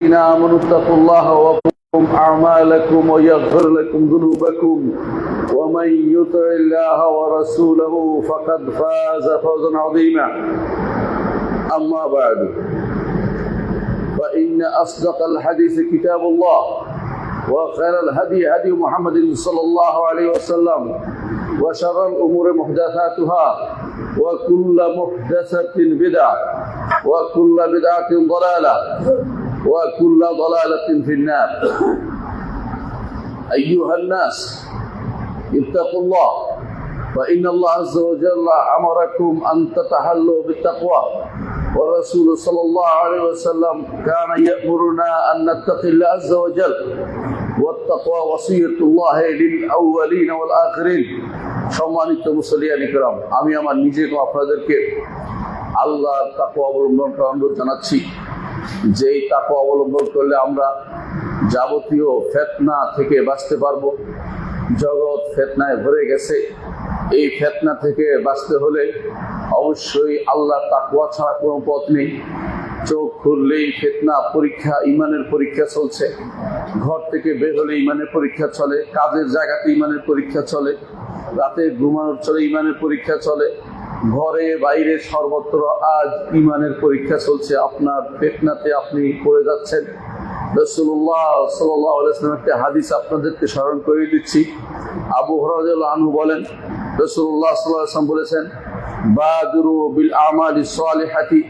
آمنوا اتقوا الله وقوم أعمالكم ويغفر لكم ذنوبكم ومن يطع الله ورسوله فقد فاز فوزا عظيما أما بعد فإن أصدق الحديث كتاب الله وخير الهدي هدي محمد صلى الله عليه وسلم وشر الأمور محدثاتها وكل محدثة بدعة وكل بدعة ضلالة وكل ضلالة في النار أيها الناس اتقوا الله فإن الله عز وجل أمركم أن تتحلوا بالتقوى والرسول صلى الله عليه وسلم كان يأمرنا أن نتقي الله عز وجل والتقوى وصية الله للأولين والآخرين সম্মানিত মুসলিয়ান ইকরাম আমি আমার নিজেকে আপনাদেরকে আল্লাহর তাকওয়া অবলম্বন করার অনুরোধ জানাচ্ছি যে এই তাকওয়া অবলম্বন করলে আমরা যাবতীয় ফিতনা থেকে বাঁচতে পারবো। জগৎ ফিতনায় ভরে গেছে, এই ফিতনা থেকে বাঁচতে হলে অবশ্যই আল্লাহর তাকওয়া ছাড়া কোনো পথ নেই। চোখ খুললেই ফিতনা পরীক্ষা, ইমানের পরীক্ষা চলছে। ঘর থেকে বের হলে ইমানের পরীক্ষা চলে, কাজের জায়গাতে ইমানের পরীক্ষা চলে, রাতে ঘুমানোর চলে ইমানের পরীক্ষা চলে, ঘরে বাইরে সর্বত্র আজ ইমানের পরীক্ষা চলছে। আপনার ফিতনাতে আপনি পড়ে যাচ্ছেন। রাসূলুল্লাহ সাল্লাল্লাহু আলাইহি ওয়াসাল্লাম একটা হাদিস আপনাদেরকে স্মরণ করে দিচ্ছি। আবু হুরায়রা রাদিয়াল্লাহু আনহু বলেন, রাসূলুল্লাহ সাল্লাল্লাহু আলাইহি ওয়াসাল্লাম বলেছেন, বাদুরু বিল আমালি সালিহাতি,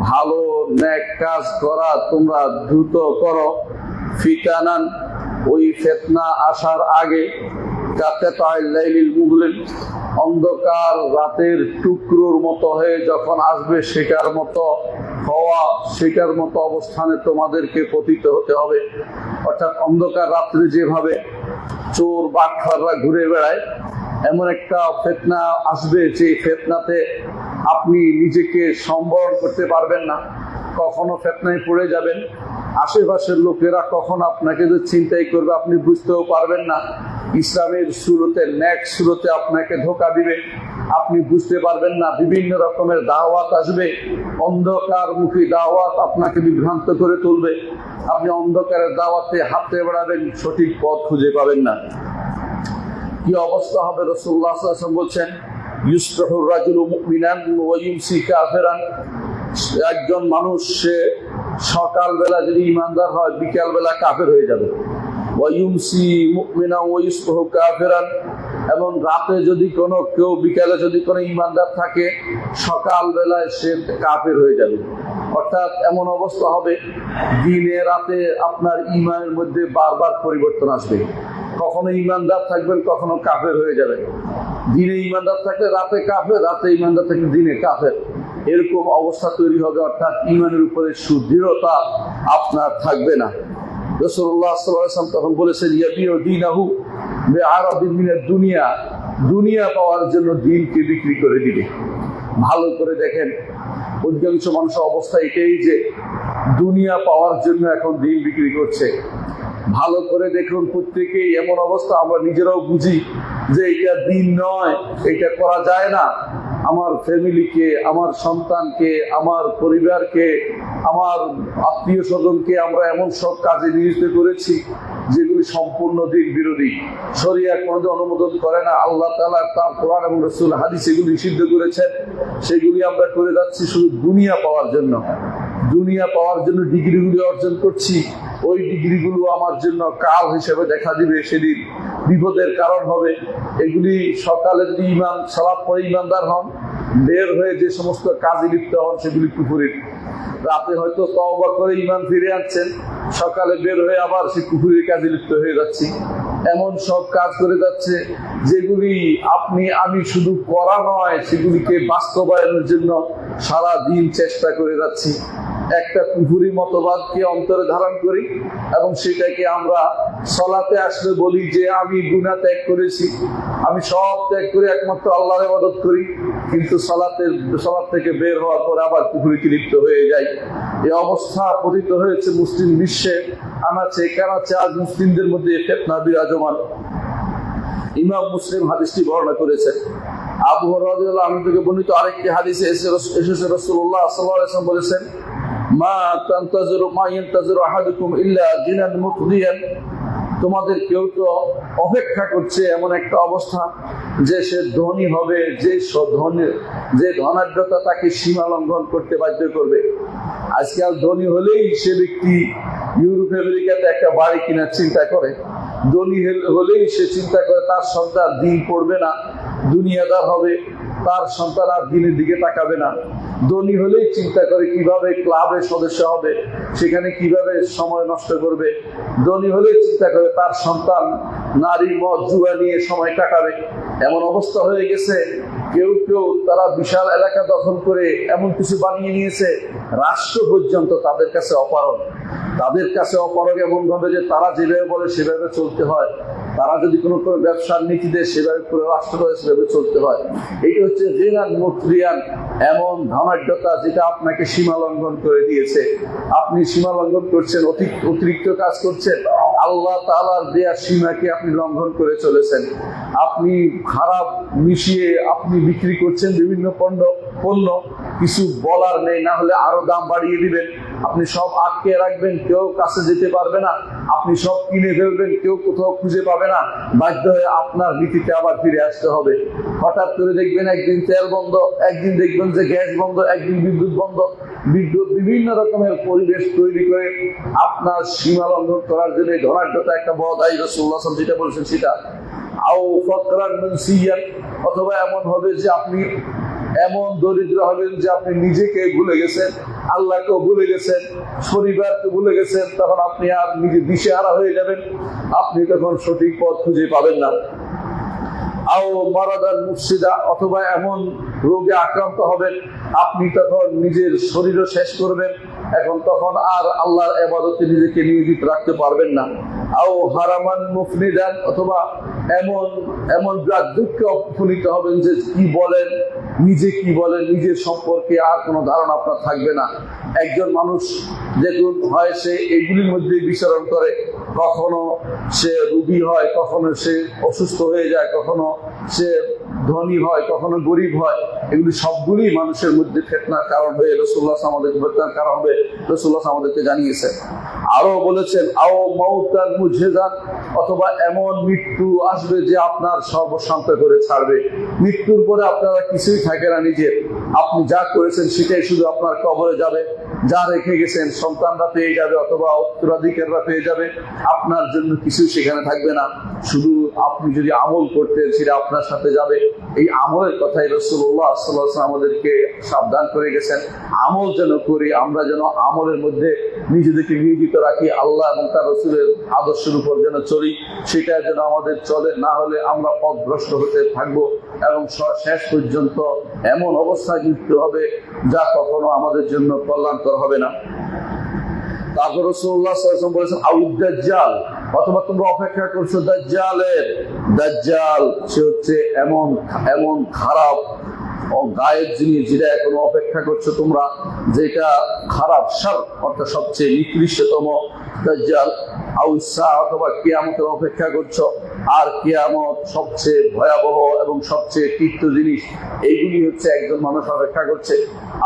ভালো নেক কাজ করা তোমরা দ্রুত করো, ফিতানান, ওই ফিতনা আসার আগে, কাতাতাইল লাইলিল মুযলিম, অন্ধকার রাতের টুকরোর মতো হয়ে যখন আসবে সেটার মতো হওয়া, সেটার মতো অবস্থানে তোমাদেরকে পতিত হতে হবে। অর্থাৎ অন্ধকার রাত্রে যেভাবে চোর বাটখাররা ঘুরে বেড়ায়, এমন একটা ফিতনা আসবে যে ফিতনাতে আপনি নিজেকে সম্বরণ করতে পারবেন না, কখনো ফিতনায় পড়ে যাবেন। আশেপাশের লোকেরা কখন আপনাকে যে চিন্তাই করবে আপনি বুঝতেও পারবেন না। ইসলামের সুরতে, নেক সুরতে আপনাকে ধোঁকা দিবে, আপনি বুঝতে পারবেন না। বিভিন্ন রকমের দাওয়াত আসবে, অন্ধকারমুখী দাওয়াত আপনাকে বিভ্রান্ত করে তুলবে। আপনি অন্ধকারের দাওয়াতে হাঁটতে বেড়াবেন, সঠিক পথ খুঁজে পাবেন না। কি অবস্থা হবে? রাসূলুল্লাহ সাল্লাল্লাহু আলাইহি ওয়াসাল্লাম বলছেন, ইউসবিহুর রাজুলু মুমিনান ওয়া ইউমসি কাফিরান, একজন মানুষ সে সকালবেলা যদি ইমানদার হয় বিকালবেলা কাফের হয়ে যাবে। ওয়া ইউমসি মুমিনান ওয়া ইউসবিহু কাফিরান, এবং রাতে যদি কোনো কেউ, বিকালে যদি কোনো ইমানদার থাকে সকালবেলায় সে কাফের হয়ে যাবে। অর্থাৎ এমন অবস্থা হবে দিনে রাতে আপনার ইমানের মধ্যে বারবার পরিবর্তন আসবে। কখনো ইমানদার থাকবেন, কখনো কাফের হয়ে যাবেন। দিনে ইমানদার থাকলে রাতে কাফের, রাতে ইমানদার থাকলে দিনে কাফের, এরকম অবস্থা তৈরি হবে। অর্থাৎ ইমানের উপরে সুদৃঢ়তা আপনার থাকবে না। রাসূলুল্লাহ সাল্লাল্লাহু আলাইহি ওয়াসাল্লাম তখন বলেছেন, ইয়াবিউ দীনাহু বিআরাদিন মিনাদ দুনিয়া, দুনিয়া পাওয়ার জন্য দিনকে বিক্রি করে দিবে। ভালো করে দেখেন, অধিকাংশ মানুষের অবস্থা এটাই যে দুনিয়া পাওয়ার জন্য এখন দিন বিক্রি করছে। ভালো করে দেখুন, প্রত্যেকেই এমন অবস্থা, আমরা নিজেরাও বুঝি যে এটা দিন নয়, এটা করা যায় না। আমার ফ্যামিলিকে, আমার সন্তানকে, আমার পরিবারকে, আমার আত্মীয় স্বজনকে আমরা এমন সব কাজে নিয়োজিত করেছি যেগুলি সম্পূর্ণ দিন বিরোধী, শরিয়া কোনোদিন অনুমোদন করে না। আল্লাহ তাআলা তার কোরআন এবং রাসূল হাদিস এগুলি নিষিদ্ধ করেছেন, সেগুলি আমরা করে যাচ্ছি শুধু দুনিয়া পাওয়ার জন্য। দুনিয়া পাওয়ার জন্য ডিগ্রিগুলি অর্জন করছি, ওই ডিগ্রিগুলো আমার জন্য কাল হিসেবে দেখা দিবে, সেদিন বিপদের কারণ হবে। এগুলি সকালে যদি ইমান সালাত পড়ে ইমানদার হন, বের হয়ে যে সমস্ত কাজে লিপ্ত হন সেগুলি কুফরির। রাতে হয়তো তওবা করে ইমান ফিরে আনছেন, সকালে বের হয়ে আবার সে কুফরির কাজে লিপ্ত হয়ে যাচ্ছি। এমন সব কাজ করে যাচ্ছে যেগুলি আপনি আমি শুধু করা নয়, সেগুলিকে বাস্তবায়নের জন্য সারা দিন চেষ্টা করে যাচ্ছি। একটা কুফরি মতবাদকে অন্তরে ধারণ করি এবং সেটাকে আমরা সালাতে আসলে বলি যে আমি গুনাহ ত্যাগ করেছি, আমি সব ত্যাগ করে একমাত্র আল্লাহর ইবাদত করি, কিন্তু সালাত থেকে বের হওয়ার পর আবার কুফরিতে লিপ্ত হয়ে যাই। এই অবস্থা পতিত হয়েছে মুসলিম বিশ্বে, আনাচে কানাচে আজ মুসলিমদের মধ্যে ফিতনা বিরাজমান। ইমাম মুসলিম হাদিসটি বর্ণনা করেছেন। আবু হুরায়রা রাদিয়াল্লাহু আনহু থেকে বর্ণিত আরেকটি হাদিসে এসেছে রাসূলুল্লাহ সাল্লাল্লাহু আলাইহি ওয়াসাল্লাম বলেছেন, মা ইয়ান্তাযিরু আহাদুকুম ইল্লা জিনান মুফদিয়ান, তোমাদের কেউ তো অপেক্ষা করছে এমন একটা অবস্থা যে সে ধনী হবে, যে ধনাঢ্যতা তাকে সীমা লঙ্ঘন করতে বাধ্য করবে। আজকাল ধনী হলেই সে ব্যক্তি ইউরোপ আমেরিকাতে একটা বাড়ি কেনার চিন্তা করে, ধনী হলেই সে চিন্তা করে তার সন্তান দিন পড়বে না, দুনিয়াদার হবে, তার সন্তান আর দিনের দিকে তাকাবে না। ধনী হলেই চিন্তা করে কিভাবে ক্লাবের সদস্য হবে, সেখানে কিভাবে সময় নষ্ট করবে। ধনী হলেই চিন্তা করে তার সন্তান নারী মদ জুয়া নিয়ে সময় কাটাবে। এমন অবস্থা হয়ে গেছে, কেউ কেউ তারা বিশাল এলাকা দখল করে এমন কিছু বানিয়ে নিয়েছে, রাষ্ট্র পর্যন্ত তাদের কাছে অপারগ। তাদের কাছে অপারগ এমন ভাবে যে তারা যেভাবে বলে সেভাবে চলতে হয়, তারা যদি কোনো ব্যবসার নীতি দেয় সেভাবে পুরো রাষ্ট্র সেভাবে চলতে হয়। এইটা হচ্ছে জিনান মুফদিয়ান, এমন ধনাঢ্যতা যেটা আপনাকে সীমা লঙ্ঘন করে দিয়েছে। আপনি সীমা লঙ্ঘন করছেন, অতিরিক্ত কাজ করছেন, আল্লাহ তাআলার দেয়া সীমাকে আপনি লঙ্ঘন করে চলেছেন। আপনি খারাপ মিশিয়ে আপনি বিক্রি করছেন বিভিন্ন পণ্য, কিছু বলার নেই, না হলে আরো দাম বাড়িয়ে দিবেন। আপনি সব আটকে রাখবেন, কেউ কাছে যেতে পারবে না, আপনি সব কিনে ফেলবেন, কেউ কোথাও খুঁজে পাবে না, বাধ্য হয়ে আপনার নীতিতে আবার ফিরে আসতে হবে। হঠাৎ করে দেখবেন একদিন তেল বন্ধ, একদিন দেখবেন যে গ্যাস বন্ধ, একদিন বিদ্যুৎ বন্ধ। বিভিন্ন রকমের পরিবেশ তৈরি করে আপনার সীমা লঙ্ঘন করার জন্য ধনাঢ্যতা একটা বড় দায়ী। রাসূলুল্লাহ সাল্লাল্লাহু আলাইহি ওয়াসাল্লাম যেটা বলেছেন সেটা, আও ফাকরান মুনসিয়ান, অথবা এমন হবে যে আপনি এমন দরিদ্র হবেন যে আপনি নিজেকে ভুলে গেছেন, আল্লাহকেও ভুলে গেছেন, পরিবারকে ভুলে গেছেন। তখন আপনি আর নিজে দিশেহারা হয়ে যাবেন, আপনি তখন সঠিক পথ খুঁজে পাবেন না। আও মারাদান মুফসিদা, অথবা এমন রোগে আক্রান্ত হবেন আপনি তখন নিজের শরীরও শেষ করবেন, তখন আর আল্লাহর ইবাদতে নিজেকে নিয়োজিত রাখতে পারবেন না। আও হারামান মুফনিদান, অথবা এমন দুঃখে অপমানিত হবেন যে কি বলেন, নিজের সম্পর্কে আর কোনো ধারণা আপনার থাকবে না। একজন মানুষ দেখুন হয় সে এগুলির মধ্যে বিচরণ করে, কখনো সে রোগী হয়, কখনো সে অসুস্থ হয়ে যায়, কখনো সে ধনী হয়, কখনো গরিব হয়। এগুলি সবগুলি মানুষের মধ্যে ফিতনার কারণ হয়ে রাসূলুল্লাহ আমাদেরকে ফিতনার কারণ হবে রাসূলুল্লাহ আমাদেরকে জানিয়েছেন। আরো বলেছেন আও মাউতান মুজহিজান, অথবা এমন মৃত্যু আসবে যে আপনার সর্বশান্ত করে ছাড়বে। মৃত্যুর পরে আপনারা কিছুই থাকে না, নিজের আপনি যা করেছেন সেটাই শুধু আপনার কবরে যাবে, যা রেখে গেছেন সন্তানরা পেয়ে যাবে অথবা উত্তরাধিকাররা পেয়ে যাবে, আপনার জন্য কিছু সেখানে থাকবে না। শুধু আপনি যদি আমল করতেন সেটা আপনার সাথে যাবে। এই আমলের কথাই রাসূলুল্লাহ সাল্লাল্লাহু আলাইহি ওয়াসাল্লাম আমাদেরকে সাবধান করে গেছেন, আমল যেন করি, আমরা যেন আমলের মধ্যে নিজেদেরকে নিয়োজিত রাখি, আল্লাহ এবং তার রাসূলের আদর্শের উপর যেন চলি, সেটা যেন আমাদের চলে, না হলে আমরা পথভ্রষ্ট হতে থাকবো এবং শেষ পর্যন্ত এমন অবস্থায় মৃত্যু হবে যা কখনো আমাদের জন্য কল্যাণকর হবে না। তারপর রাসূলুল্লাহ সাল্লাল্লাহু আলাইহি ওয়াসাল্লাম বলেছেন দাজ্জাল, অথবা তোমরা অপেক্ষা করছো দাজ্জাল সে হচ্ছে এমন খারাপ ও গায়েব জিনিস যেটা এখনো অপেক্ষা করছো তোমরা, যেটা খারাপ শার, অর্থাৎ সবচেয়ে নিকৃষ্টতম দাজ্জাল। অথবা কিয়ামতের অপেক্ষা করছো, আর কিয়ামত সবচেয়ে ভয়াবহ এবং সবচেয়ে তিক্ত জিনিস। এইগুলি হচ্ছে একজন মানুষ অপেক্ষা করছে।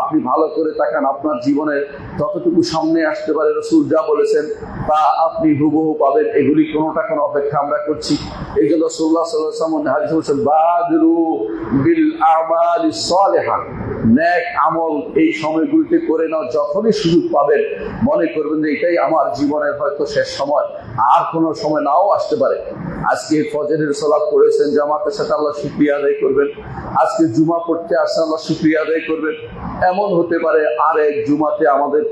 আপনি ভালো করে তাকান, আপনার জীবনের যতটুকু সামনে আসতে পারে রাসূল যা বলেছেন তা আপনি হুবহু পাবেন। এগুলি কোনোটা কোনো অপেক্ষা আমরা করছি। এই জন্য রাসূলুল্লাহ সাল্লাল্লাহু আলাইহি ওয়াসাল্লাম হাদিসে বলেছেন বাদিরু বিল আমালিস সালিহা, নেক আমল এই সময়গুলিতে করে নাও। যখনই সুযোগ পাবেন মনে করবেন যে এটাই আমার জীবনের হয়তো শেষ সময়, আর কোনো সময় নাও আসতে পারে। আজকে ফজরের সালাত পড়েছেন জামাতের সাথে, আল্লাহ শুকরিয়া আদায় করবেন। আজকে জুমা পড়তে আসছেন, আল্লাহ শুকরিয়া আদায় করবেন। এমন হতে পারে আরেক জুমাতে আমাদের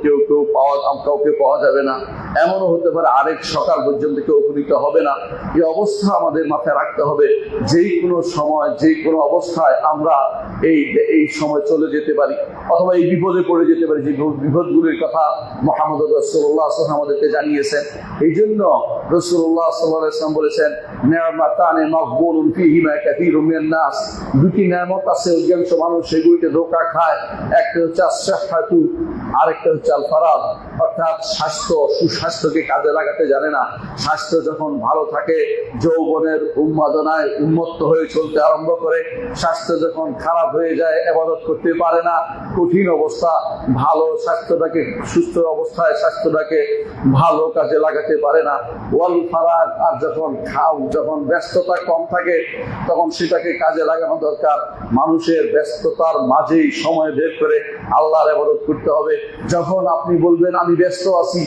কাউকে পাওয়া যাবে না, এমনও হতে পারে আরেক সকাল পর্যন্ত কেউ উপনীত হবে না। এই অবস্থা আমাদের মাথায় রাখতে হবে, যেই কোনো সময় যে কোনো অবস্থায় আমরা এই সময় চলে যেতে পারি, অথবা এই বিপদে পড়ে যেতে পারি, যে বিপদগুলির কথা মুহাম্মদ রাসূলুল্লাহ সাল্লাল্লাহু আলাইহি ওয়াসাল্লাম আমাদেরকে জানিয়েছেন। এই জন্য রাসূলুল্লাহ সাল্লাল্লাহু আলাইহি ওয়াসাল্লাম বলেছেন নি'মাতানি মাগবুনুন ফীহিমা কাসীরুম মিনান নাস, দুটি নিয়ামত আছে অধিকাংশ মানুষ সেগুলিকে ধোঁকা খায়। একটা হচ্ছে আস-সিহহাতু আরেকটা হচ্ছে আল ফারাগ, অর্থাৎ স্বাস্থ্য, সুস্বাস্থ্যকে কাজে লাগাতে জানে না। স্বাস্থ্য যখন ভালো থাকে, যৌবনের উন্মাদনায় উন্মত্ত হয়ে চলতে আরম্ভ করে, স্বাস্থ্য যখন খারাপ হয়ে যায়, ইবাদত করতে পারে না, কঠিন অবস্থা, ভালো স্বাস্থ্যটাকে, সুস্থ অবস্থায় স্বাস্থ্যটাকে ভালো কাজে লাগাতে পারে না। ওয়াল ফারাগ, আর যখন ব্যস্ততা কম থাকে তখন সেটাকে কাজে লাগানো দরকার। মানুষের ব্যস্ততার মাঝেই সময় বের করে আল্লাহর ইবাদত করতে হবে। যখন আপনি বলবেন আমি ব্যস্ত আছি,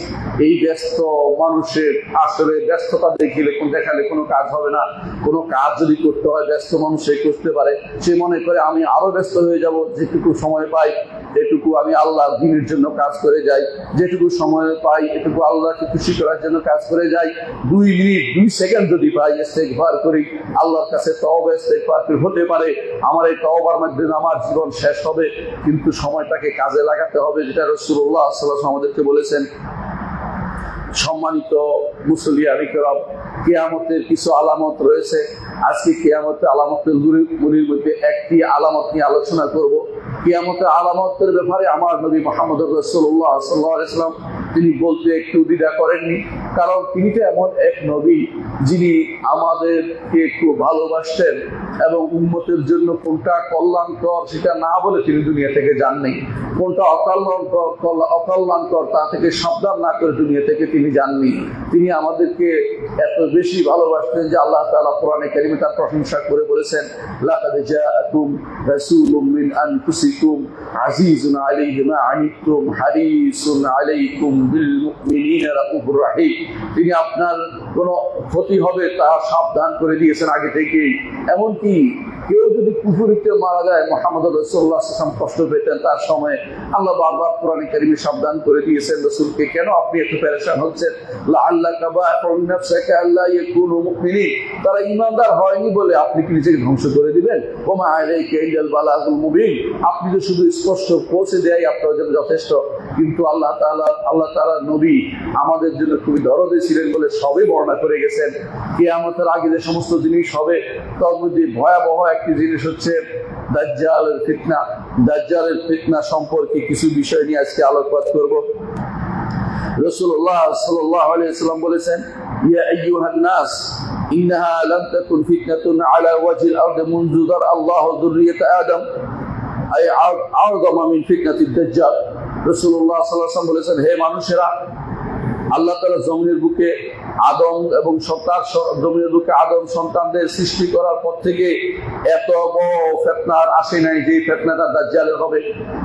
এই ব্যস্ত মানুষের আসলে ব্যস্ততা দেখালে কোনো কাজ হবে না। কোনো কাজ যদি করতে হয় ব্যস্ত মানুষ সে করতে পারে, সে মনে করে আমি আরো ব্যস্ত হয়ে যাব, যেটুকু সময় পাই এটুকু আমি আল্লাহর দ্বীনের জন্য কাজ করে যাই, যেটুকু সময় পাই এটুকু আল্লাহকে খুশি করার জন্য কাজ করে যাই। 2 মিনিট 2 সেকেন্ড যদি পাই ইস্তেগফার করি, আল্লাহর কাছে তওবা ইস্তেগফার হতে পারে আমার এই তওবার মাধ্যমে আমার জীবন শেষ হবে, কিন্তু সময়টাকে কাজে লাগাতে হবে, যেটা রাসূলুল্লাহ সাল্লাল্লাহু আলাইহি ওয়াসাল্লাম আমাদেরকে বলেছেন। সম্মানিত মুসলিয়ান কিরাম, কিয়ামতের কিছু আলামত রয়েছে। আজকে কিয়ামতের আলামতের গুলির মধ্যে একটি আলামত নিয়ে আলোচনা করব। কিয়ামতের আলামতের ব্যাপারে আমার নবী মুহাম্মদুর রাসূলুল্লাহ সাল্লাল্লাহু আলাইহি ওয়াসাল্লাম তিনি বলতে একটু দ্বিধা করেননি, কারণ তিনি তো এমন এক নবী যিনি আমাদেরকে খুব ভালোবাসতেন এবং উম্মতের জন্য কোনটা কল্যাণকর সেটা না বলে তিনি দুনিয়া থেকে যাননি, কোনটা অকল্যাণকর তা থেকে সাবধান না করে দুনিয়া থেকে তিনি যাননি। তিনি আমাদেরকে এত বেশি ভালোবাসতেন যে আল্লাহ তাআলা কোরআনে কারিমে তার প্রশংসা করে বলেছেন, লাকাদ জাআকুম রাসূলুম মিন আনফুসিকুম আজিজুন আলাইহি মা আনিতুম হারিসুন আলাইকুম বিল মুমিনিনা রাউফুর রাহিম। তিনি আপনার কোনো ক্ষতি হবে তা সাবধান করে দিয়েছেন আগে থেকেই। এমনকি কেউ যদি কুফরিতে মারা যায়, মুহাম্মদ রাসূলুল্লাহ সাল্লাল্লাহু আলাইহি ওয়াসাল্লাম কষ্ট পেতেন তার সময়, আল্লাহ বারবার কোরআনে কারিমে সাবধান করে দিয়েছেন রাসূলকে, কেন আপনি এত পেরেশান হচ্ছেন? লাআল্লাকা বা'উন নাফসাকা আল্লা ইয়াকুনু মুমিনিন, তারা ঈমানদার হয়নি বলে আপনি কি নিজেকে ধ্বংস করে দিবেন? ওয়া মা আলাইকা ইল্লাল বালাগুল মুবিন, আপনি তো শুধু স্পষ্ট পৌঁছে দেয়াই আপনার জন্য যথেষ্ট। কিন্তু আল্লাহ তাআলা নবী আমাদের জন্য খুবই দরদী ছিলেন বলে সবই বর্ণনা করে গেছেন। কিয়ামতের আগে যে সমস্ত জিনিস হবে তার মধ্যে ভয়াবহ একটি জিনিস হচ্ছে দাজ্জালের ফিতনা। দাজ্জালের ফিতনা সম্পর্কে কিছু বিষয় নিয়ে আজকে আলোকপাত করব। রাসূলুল্লাহ সাল্লাল্লাহু আলাইহি ওয়াসাল্লাম বলেছেন, ইয়া আইয়ুহান নাস ইন্নাহা লাম তাকুন ফিতনাতুন আলা ওয়াজহিল আরদি মুনযু দার আল্লাহু যুররিয়াত আদম আই আ'যামা মিন ফিতনাতিদ দাজ্জাল। রাসূলুল্লাহ সাল্লাল্লাহু আলাইহি ওয়াসাল্লাম বলেছেন, হে মানুষেরা, আল্লাহ তাআলা জমিনের বুকে আদম এবং জমিনের বুকে আদম সন্তানদের সৃষ্টি করার পর থেকে এত বড় ফিতনা আসে নাই যে ফিতনাটা দাজ্জালের হবে।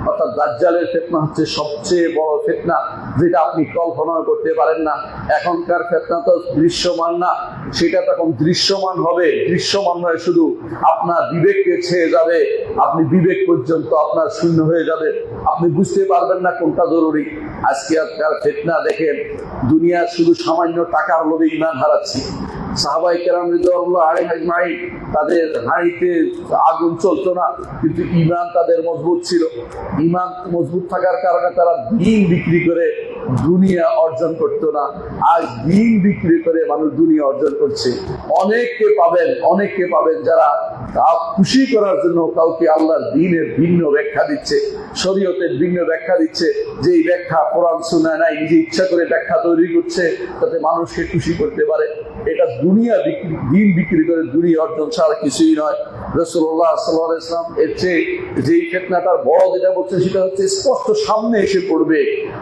অর্থাৎ দাজ্জালের ফিতনা হচ্ছে সবচেয়ে বড় ফিতনা, যেটা আপনি কল্পনা করতে পারেন না। এখনকার ফিতনা তো দৃশ্যমান না, সেটা তখন দৃশ্যমান হবে। দৃশ্যমান নয়, শুধু আপনার বিবেককে ছেয়ে যাবে, আপনি বিবেক পর্যন্ত আপনার শূন্য হয়ে যাবে, আপনি বুঝতে পারবেন না কোনটা জরুরি। আজকের ফিতনা দেখেন, দুনিয়ার শুধু সামান্য টাকার লোভে ঈমান হারাচ্ছি। সাহাবায়ে কেরাম রাদিয়াল্লাহু আলাইহিম আজমাইন, তাদের হাড়িতে আগুন চলতো না, কিন্তু ঈমান তাদের মজবুত ছিল। ঈমান মজবুত থাকার কারণে তারা দিন বিক্রি করে দুনিয়া অর্জন করতো না। আজ দিন বিক্রি করে মানুষ দুনিয়া অর্জন করছে। অনেককে পাবেন যারা খুশি করার জন্য কাউকে আল্লাহর দ্বীনের ভিন্ন ব্যাখ্যা দিচ্ছে, শরীয়তের ভিন্ন ব্যাখ্যা দিচ্ছে, যেই ব্যাখ্যা কোরআন সুন্নাহ নাই, নিজে ইচ্ছা করে ব্যাখ্যা তৈরি করছে যাতে মানুষকে খুশি করতে পারে। এটা দুনিয়া বিক্রি, দিন বিক্রি করে দুনিয়া অর্জন ছাড়া কিছুই নয়। রাসূলুল্লাহ সাল্লাল্লাহু আলাইহি ওয়াসাল্লাম এর চেয়ে যেই ফিতনাটার বড় যেটা বলছেন সেটা হচ্ছে স্পষ্ট সামনে এসে পড়বে,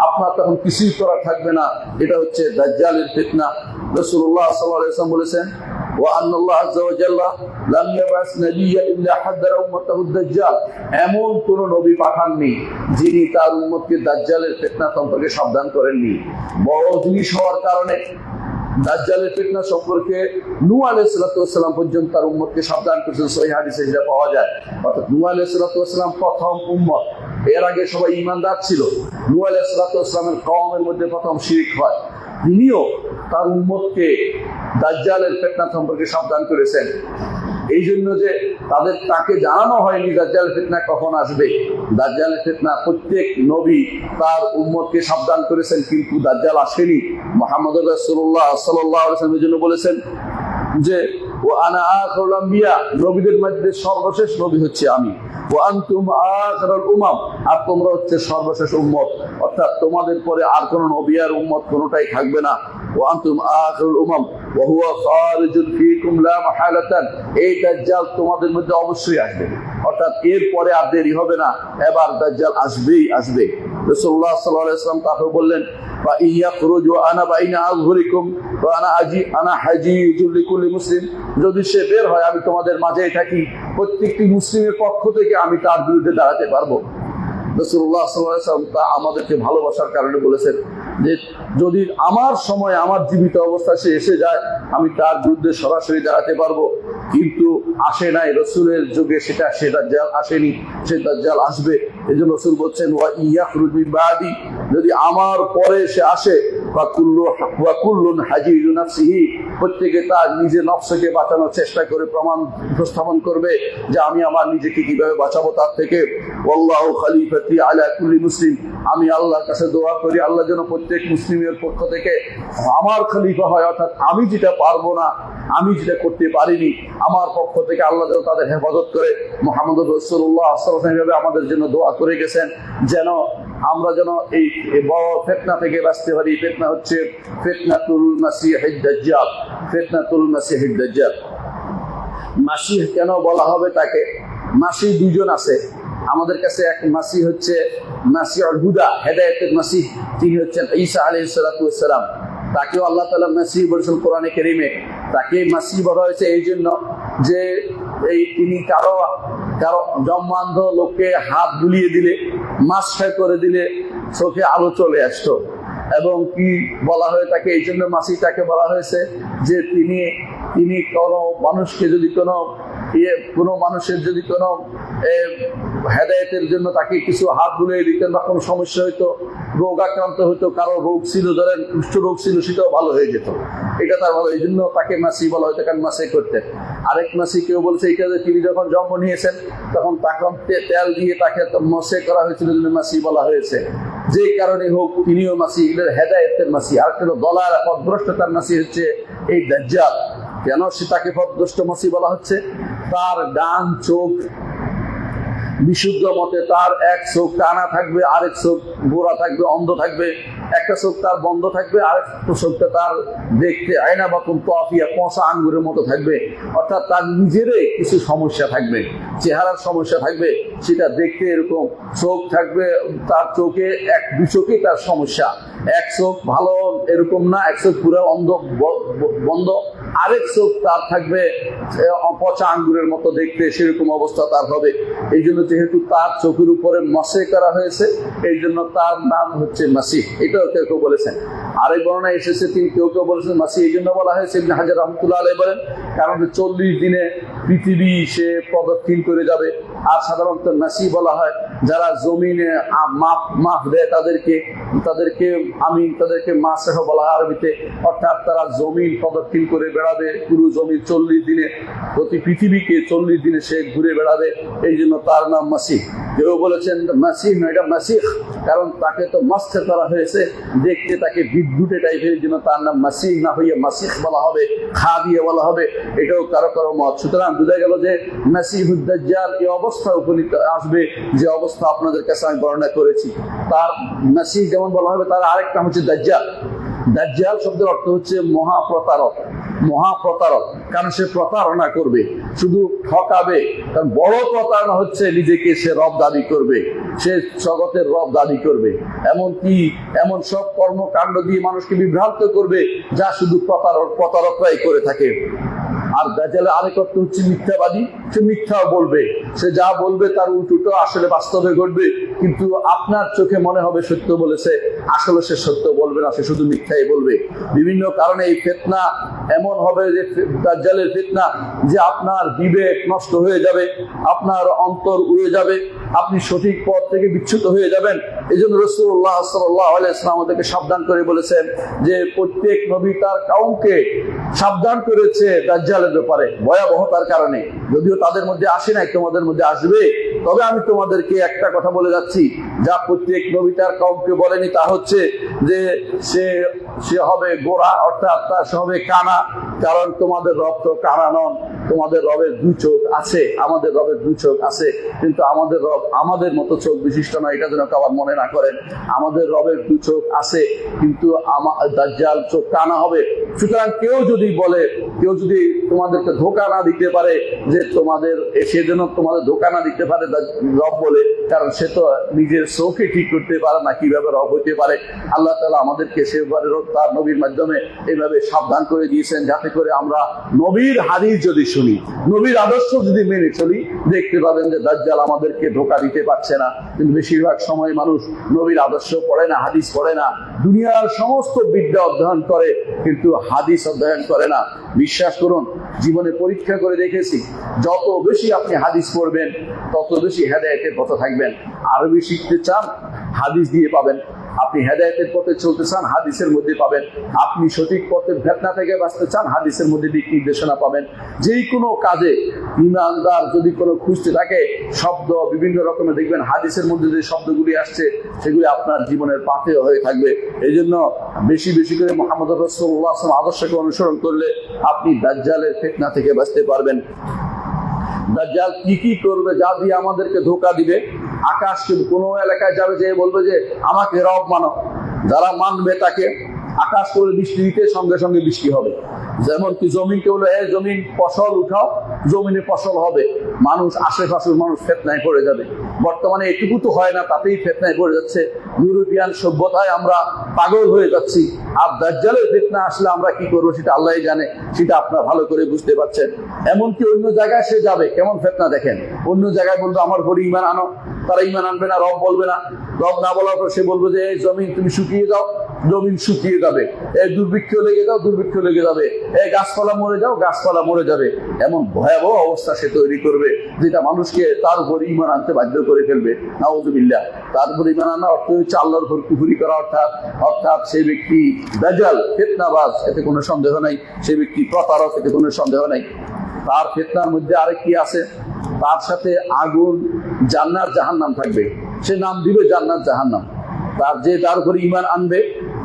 আপনার তখন কিছুই করা থাকবে না। এটা হচ্ছে দাজ্জালের ফিতনা। রাসূলুল্লাহ সাল্লাল্লাহু আলাইহি ওয়াসাল্লাম বলেছেন, ওয়া আন্নাল্লাহ আযজা ওয়া জাল্লা লাম ইয়াবাস নাবিয়্যান ইল্লা হাদ্দারা উম্মাতাহু দাজ্জাল, এমন কোন নবী পাঠাননি যিনি তার উম্মতকে দাজ্জালের ফিতনা সম্পর্কে সাবধান করেননি। বড় জিনিস হওয়ার কারণে দাজ্জালের ফিতনা সম্পর্কে নূহ আলাইহিস সালাম পর্যন্ত তার উম্মতকে সাবধান করেছেন। সহিহ হাদিসে যেটা পাওয়া যায়, অর্থাৎ নূহ আলাইহিস সালাম প্রথম উম্মত। এর আগে সবাই ঈমানদার ছিল। নূহ আলাইহিস সালামের কওমের মধ্যে প্রথম শিরক হয়। তিনিও তার উম্মতকে দাজ্জালের ফিতনা সম্পর্কে সাবধান করেছেন। এই জন্য যে তাকে জানানো হয়নি দাজ্জালের ফিতনা কখন আসবে। দাজ্জালের ফিতনা প্রত্যেক নবী তার উম্মতকে সাবধান করেছেন, কিন্তু দাজ্জাল আসেনি। মুহাম্মদ রাসূলুল্লাহ সাল্লাল্লাহু আলাইহি ওয়াসাল্লাম এর জন্য বলেছেন যে ওয়া আনা আখিরুল আম্বিয়া, নবীদের মধ্যে সর্বশেষ নবী হচ্ছে আমি। ওয়া আনতুম আখিরুল উমাম, আর তোমরা হচ্ছে সর্বশেষ উম্মত, অর্থাৎ তোমাদের পরে আর কোন নবী আর উম্মত কোনটাই থাকবে না। ওয়া আনতুম আখিরুল উমাম ওয়া হুয়া খারিজুন ফীকুম লা মাহালাতান, এই দাজ্জাল তোমাদের মধ্যে অবশ্যই আসবে, অর্থাৎ এর পরে আর দেরি হবে না, এবার দাজ্জাল আসবেই আসবে। রাসূলুল্লাহ সাল্লাল্লাহু আলাইহি ওয়াসাল্লাম তাকে বললেন, ফা ইয়াখরুজ ওয়া আনা বাইনা আযহুরিকুম ওয়া আনা হাজিজুল লিকুল্লি মুসলিম, যদি সে বের হয় আমি তোমাদের মাঝেই থাকি, প্রত্যেকটি মুসলিমের পক্ষ থেকে আমি তার বিরুদ্ধে দাঁড়াতে পারবো। রাসূলুল্লাহ সাল্লাল্লাহু আলাইহি ওয়াসাল্লাম তা আমাদেরকে ভালোবাসার কারণে বলেছেন যে যদি আমার সময় আমার জীবিত অবস্থা সে এসে যায় আমি তার বিরুদ্ধে সরাসরি দাঁড়াতে পারবো, কিন্তু আসে নাই রসুলের যুগে, সে দাজ্জাল আসেনি, সে দাজ্জাল আসবে। এই জন্য রসুল বলছেন ওয়া ইয়াখরুজ মিন বাদি, যদি আমার পরে সে আসে, ওয়া কুল্লুন হাজিজু নাফসিহি, প্রত্যেকে তার নিজের নফসকে বাঁচানোর চেষ্টা করে প্রমাণ উপস্থাপন করবে যে আমি আমার নিজেকে কিভাবে বাঁচাবো তার থেকে। ওয়াল্লাহু খলিফাতি আলা কুল্লি মুসলিম, আমি আল্লাহর কাছে দোয়া করি আল্লাহ যেন প্রত্যেক মুসলিমের পক্ষ থেকে আমার খলিফা হয়, অর্থাৎ আমি যেটা পারবো না, আমি যেটা করতে পারিনি, আমার পক্ষ থেকে আল্লাহ যেন তাদের হেফাজত করে। মুহাম্মদুর রাসূলুল্লাহ সাল্লাল্লাহু আলাইহি ওয়াসাল্লাম আমাদের জন্য দোয়া করে গেছেন যেন আমরা যেন এই বড় ফিতনা থেকে বাঁচতে পারি। ফিতনা হচ্ছে ফিতনাতুল মাসিহিদ দাজ্জাল, ফিতনাতুল মাসিহিদ দাজ্জাল। মাসিহ কেন বলা হবে তাকে? মাসিহ দুজন আছে আমাদের কাছে, এক মাসিহ হচ্ছে মাসিহুল হুদা, হেদায়েতের মাসিহ, তিনি হচ্ছেন ঈসা আলাইহিস সালাতু ওয়াস সালাম, তাকেও আল্লাহ তাআলা মাসিহ বলেছেন কোরআনে কারীমে। তাকে মাসিহ বলা হয়েছে এই জন্য যে তিনি কারো জন্মান্ধ লোককে হাত বুলিয়ে দিলে, মাসা করে দিলে চোখে আলো চলে আসতো। এবং কি বলা হয় তাকে? এই জন্য মাসিহ তাকে বলা হয়েছে যে তিনি কোনো মানুষকে যদি কোনো মানুষের যদি কোনো হেদায়েতের জন্য তাকে কিছু হাত বুলিয়ে দিতেন বা কোনো সমস্যা হইতো, রোগ আক্রান্ত হইতো, কারো রোগ ছিল, ধরেন কুষ্ঠ রোগ ছিল, সেটাও ভালো হয়ে যেত, এটা তার ভালো, এই জন্য তাকে মাসিহ বলা হয়তো, কারণ মাসে করতেন। আরেক মাসিহ কেউ বলছে এটা যে তিনি যখন জন্ম নিয়েছেন তখন তাকে তেল দিয়ে তাকে মসে করা হয়েছিল, জন্য মাসিহ বলা হয়েছে। যে কারণে হোক তিনিও মাসিহ, হেদায়েতের মাসিহ। আর কেন দলার পথভ্রষ্টতার মাসিহ হচ্ছে এই দাজ্জাল। কেন সে তাকে পথভ্রষ্ট মাসিহ বলা হচ্ছে? তার ডান চোখ বিশুদ্ধ মতে তার এক চোখ কানা থাকবে, আরেক চোখ গোড়া থাকবে, অন্ধ থাকবে, একটা চোখ তার বন্ধ থাকবে, আরেক চোখটা তার দেখতে আয়না বাকুন তোয়াফিয়া, পচা আঙ্গুরের মতো থাকবে, অর্থাৎ তার নিজেরই কিছু সমস্যা থাকবে, চেহারার সমস্যা থাকবে, সেটা দেখতে এরকম। চোখ থাকবে তার চোখে, দুই চোখে তার সমস্যা, এক চোখ ভালো এরকম না, এক চোখ পুরো অন্ধ বন্ধ, আরেক চোখ তার থাকবে পচা আঙ্গুরের মতো দেখতে, সেরকম অবস্থা তার হবে। এই জন্য যেহেতু তার চোখের উপরে মসে করা হয়েছে, এই জন্য তার নাম হচ্ছে মাসিহ। এটাও কেউ কেউ বলেছেন। আরেক বর্ণনা এসেছে তিনি কেউ কেউ বলেছেন মাসিহ এই জন্য বলা হয়েছে, ইবনে হাজার রাহমাতুল্লাহ আলাইহি বলেন, কারণ 40 দিনে পৃথিবী সে প্রদক্ষিণ করে যাবে। আর সাধারণত মাসিহ বলা হয় যারা জমিনে মাপ দেয় তাদেরকে মাসহ বলা হয় আরবিতে, অর্থাৎ তারা জমিন প্রদক্ষিণ করে বেড়াবে, পুরো জমি 40 দিনে, প্রতি পৃথিবীকে 40 দিনে সে ঘুরে বেড়াবে, এই জন্য তার নাম মাসিহ। কেউ বলেছেন মাসিহ নয়, এটা মাসিহ, কারণ তাকে তো মাসে করা হয়েছে, দেখতে তাকে বিদ্যুটে টাইপের, জন্য তার নাম মাসিহ না হইয়া মাসিহ বলা হবে, খা দিয়ে বলা হবে, এটাও কারো কারো মত। সুতরাং বোঝা গেল যে মাসিহুদ দাজ্জাল এই অবস্থা উপনীত আসবে যে অবস্থা আপনাদের কাছে আমি বর্ণনা করেছি। তার মাসিহ যেমন বলা হবে, তার আরেকটা হচ্ছে দাজ্জাল। দাজ্জাল শব্দের অর্থ হচ্ছে মহাপ্রতারক, মহাপ্রতারক, কারণ সে প্রতারণা করবে, শুধু ঠকাবে। কারণ বড় প্রতারণা হচ্ছে নিজেকে সে রব দাবি করবে, সে জগতের রব দাবি করবে, এমন সব কর্মকাণ্ড দিয়ে মানুষকে বিভ্রান্ত করবে যা শুধু প্রতারকরাই করে থাকে। আর দাজ্জালের আরেক অর্থ হচ্ছে মিথ্যাবাদী, সে মিথ্যাও বলবে, সে যা বলবে তার উল্টো আসলে বাস্তবে ঘটবে, কিন্তু আপনার চোখে মনে হবে সত্য বলেছে, আসলে সে সত্য বলবে না, সে শুধু মিথ্যাই বলবে। বিভিন্ন কারণে এই ফিতনা এমন হবে যে দাজ্জালের ফিতনা যে আপনার বিবেক নষ্ট হয়ে যাবে, আপনার অন্তর উড়ে যাবে, আপনি সঠিক পথ থেকে বিচ্যুত হয়ে যাবেন। এই জন্য রাসূলুল্লাহ সাল্লাল্লাহু আলাইহি ওয়াসাল্লাম আমাদেরকে সাবধান করে বলেছেন যে প্রত্যেক নবী তার কওমকে সাবধান করেছে দাজ্জালের ব্যাপারে, ভয়াবহতার কারণে। যদিও তাদের মধ্যে আসে নাই, তোমাদের মধ্যে আসবে। তবে আমি তোমাদেরকে একটা কথা বলে যাচ্ছি, যা প্রত্যেক নবী তার কওমকে বলেনি, তা হচ্ছে যে সে হবে গোরা, অর্থাৎ তার হবে কানা, কারণ তোমাদের রব তো কানা নন, তোমাদের রবের দু চোখ আছে, আমাদের রবের দু চোখ আছে, কিন্তু আমাদের রব আমাদের মতো চোখ বিশিষ্ট নয়, এটা যেন আবার মনে না করেন। আমাদের রবের দু চোখ আছে, কিন্তু দাজ্জাল চোখ কানা হবে। সুতরাং কেউ যদি বলে, কেউ যদি তোমাদেরকে ধোঁকা না দিতে পারে যে তোমাদের, সে যেন তোমাদের ধোঁকা না দিতে পারে রব বলে, কারণ সে তো নিজের চোখে ঠিক করতে পারে না, কিভাবে রব হইতে পারে। আল্লাহ তাআলা আমাদেরকে সেভাবে তার নবীর মাধ্যমে এইভাবে সাবধান করে দিয়েছেন, যাতে করে আমরা নবীর হাদিস যদি শুনি, নবীর আদর্শ যদি মেনে চলি, দেখতে পাবেন যে দাজ্জাল আমাদেরকে ধোঁকা দিতে পারছে না। কিন্তু বেশিরভাগ সময় মানুষ নবীর আদর্শ পড়ে না, হাদিস পড়ে না, দুনিয়ার সমস্ত বিদ্যা অধ্যয়ন করে কিন্তু হাদিস অধ্যয়ন করে না। বিশ্বাস করুন, জীবনে পরীক্ষা করে দেখেছি, যত বেশি আপনি হাদিস পড়বেন তত বেশি হেদায়েতের পথে থাকবেন। আরবি শিখতে চান, হাদিস দিয়ে পাবেন। আপনি হেদায়েতের পথে চলতে চান, হাদিসের মধ্যে পাবেন। আপনি সঠিক পথের ফিতনা থেকে বাঁচতে চান, হাদিসের মধ্যে দিক নির্দেশনা পাবেন। যেই কোনো কাজে ইমানদার যদি কোনো খুঁজতে থাকে, শব্দ বিভিন্ন রকমের দেখবেন হাদিসের মধ্যে যে শব্দগুলি আসছে সেগুলি আপনার জীবনের পাথেয় হয়ে থাকবে। এই জন্য বেশি বেশি করে মুহাম্মদ রাসূলুল্লাহ সাল্লাল্লাহু আলাইহি ওয়াসাল্লাম আদর্শকে অনুসরণ করলে আপনি দাজ্জালের ফিতনা থেকে বাঁচতে পারবেন। দাজ্জাল কি কি করবে যা দিয়ে আমাদেরকে ধোঁকা দিবে? আকাশ কোনো এলাকায় যাবে, যে বলবে যে আমাকে রব মানো, যারা মানবে তাকে আকাশ করে বৃষ্টি দিতে সঙ্গে সঙ্গে বৃষ্টি হবে। যেমন কি জমিনকে বলে জমিন ফসল উঠাও, জমিনে ফসল হবে। মানুষ, আশেপাশের মানুষ ফিতনায় পড়ে যাবে। বর্তমানে এটুকু তো হয় না, তাতেই ফিতনায় পড়ে যাচ্ছে। ইউরোপিয়ান সভ্যতায় আমরা পাগল হয়ে যাচ্ছি। আর দাজ্জালের ফিতনা আসলে আমরা কি করবো সেটা আল্লাহই জানে, সেটা আপনারা ভালো করে বুঝতে পারছেন। এমনকি অন্য জায়গায় সে যাবে, কেমন ফিতনা দেখেন। অন্য জায়গায় বলবে আমার ঘরে ইমান আনো, তারা ইমান আনবে না, রব বলবে না। রব না বলার পর সে বলবে যে এই জমিন তুমি শুকিয়ে যাও, জমিন শুকিয়ে যাবে। এই দুর্ভিক্ষ লেগে যাও, দুর্ভিক্ষ লেগে যাবে। এই গাছপালা মরে যাও, গাছপালা মরে যাবে। এমন ভয়াবহ অবস্থা সে তৈরি করবে, যেটা মানুষকে তার উপর ইমান আনতে বাধ্য করে ফেলবে। নাউযুবিল্লাহ। তার উপর ইমান আনা অর্থ হচ্ছে আল্লাহর উপর কুফরি করা, অর্থাৎ সেই ব্যক্তি দাজ্জাল, ফিতনাবাজ, এতে কোনো সন্দেহ নাই। সেই ব্যক্তি প্রতারক, এতে কোনো সন্দেহ নাই। তার ফিতনার মধ্যে আরেকটি আছে, তার সাথে আগুন, জান্নাত জাহান্নাম থাকবে। সে নাম দিবে জান্নাত জাহান্নাম। তার উপরে ঈমান আনবে,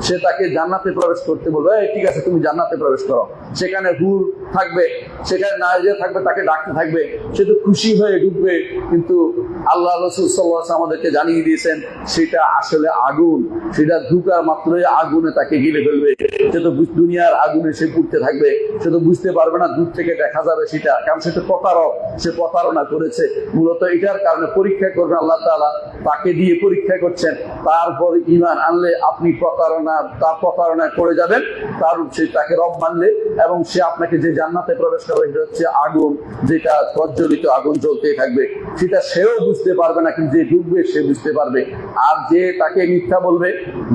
সে তাকে জান্নাতে প্রবেশ করতে বলবে, ঠিক আছে তুমি জান্নাতে প্রবেশ করো। সেখানে হুর থাকবে, সেখানে নারীরা থাকবে, তাকে ডাকতে থাকবে। সে তো খুশি হয়ে ঢুকবে, কিন্তু আল্লাহ রাসূল সাল্লাল্লাহু আলাইহি ওয়াসাল্লাম আমাদেরকে জানিয়ে দিয়েছেন সেটা আসলে আগুন। সেটা ঢুকার মাত্রই আগুনে তাকে গিলে ফেলবে। সে তো দুনিয়ার আগুনে সে পুড়তে থাকবে। সে তো বুঝতে পারবে না, দূর থেকে দেখা যাবে সেটা, কারণ সে তো প্রতারক, সে প্রতারণা করেছে। মূলত এটার কারণে পরীক্ষা করবেন আল্লাহ তাআলা, তাকে দিয়ে পরীক্ষা করছেন। তারপর ঈমান আনলে আপনি প্রতারণায় পড়ে যাবেন। তাকে রব মানলে, এবং সে আপনাকে যে জান্নাতে প্রবেশ করবে সেটা হচ্ছে আগুন, যেটা প্রজ্বলিত আগুন জ্বলতে থাকবে। সেটা সেও বুঝতে পারবে না, কিন্তু যে ডুববে সে বুঝতে পারবে। আর যে তাকে মিথ্যা বলবে,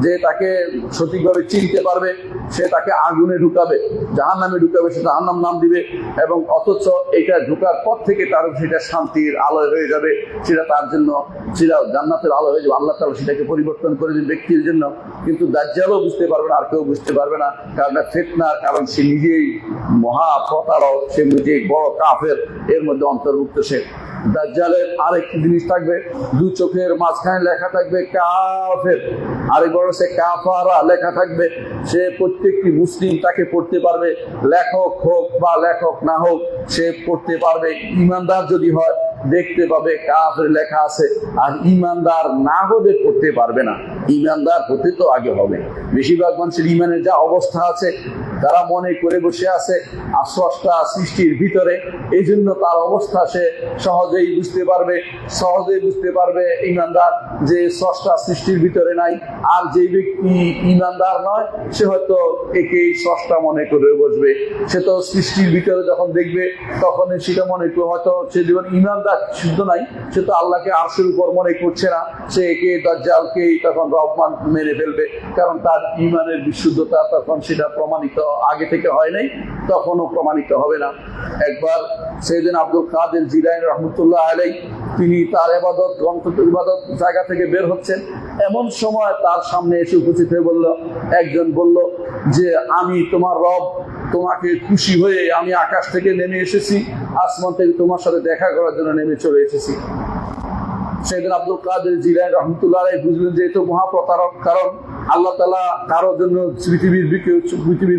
যে তাকে সঠিকভাবে চিনতে পারবে, সে তাকে আগুনে ঢুকাবে, জাহান্নামে ঢুকাবে, সে জাহান্নাম নাম দিবে। এবং অথচ এটা ঢুকার পর থেকে তার সেটা শান্তির আলো হয়ে যাবে, সেটা তার জন্য সেটা জান্নাতের আলো হয়ে যাবে। আল্লাহ তাআলা সেটাকে পরিবর্তন করে দিন ব্যক্তির জন্য। কিন্তু দাজ্জালও বুঝতে পারবে না, আর কেউ বুঝতে পারবে না, কারণ ফিতনার কারণ সে নিজেই মহা প্রতারক, সে নিজেই বড় কাফের, এর মধ্যে অন্তর্ভুক্ত সে। দাজ্জালের আরেকটি জিনিস থাকবে, দু চোখের মাঝখানে লেখা থাকবে কাফের, আরেক বড় সে কাফারা লেখা থাকবে। সে প্রত্যেকটি মুসলিম তাকে পড়তে পারবে, লেখক হোক বা লেখক না হোক, সে পড়তে পারবে। ইমানদার যদি হয় দেখতে পাবে কাফের লেখা আছে, আর ইমানদার না হলে পড়তে পারবে না। ইমানদার হতে তো আগে হবে। বেশিরভাগ মানুষের ইমানের যা অবস্থা আছে, তারা মনে করে বসে আছে স্রষ্টা সৃষ্টির ভিতরে, এই জন্য তার অবস্থা সে সহজেই বুঝতে পারবে ইমানদার যে স্রষ্টা সৃষ্টির ভিতরে নাই। আর যে ব্যক্তি ইমানদার নয়, সে হয়তো একেই স্রষ্টা মনে করে বসবে। সে তো সৃষ্টির ভিতরে যখন দেখবে তখন সেটা মনে করে, হয়তো সে যেমন ইমানদার শুদ্ধ নাই, সে তো আল্লাহকে আরশের উপর মনে করছে না, সে একে দাজ্জালকেই তখন রহমান মেরে ফেলবে। কারণ তার ইমানের বিশুদ্ধতা তখন সেটা প্রমাণিত আগে থেকে হয় নাই, তখনও প্রমাণিত হবে না। একবার সাইয়েদনা আব্দুল কাদের জিলানী রাহমাতুল্লাহ আলাইহি, তিনি তার ইবাদত জায়গা থেকে বের হচ্ছেন, এমন সময় তার সামনে এসে উপস্থিত হয়ে একজন বলল যে আমি তোমার রব, তোমাকে খুশি হয়ে আমি আকাশ থেকে নেমে এসেছি, আসমান থেকে তোমার সাথে দেখা করার জন্য নেমে চলে এসেছি। সাইয়েদনা আব্দুল কাদের জিলানী রাহমাতুল্লাহ আলাইহি বুঝলেন যে এ তো মহাপ্রতারক, কারণ আল্লাহ তাআলা কারোর জন্য পৃথিবীর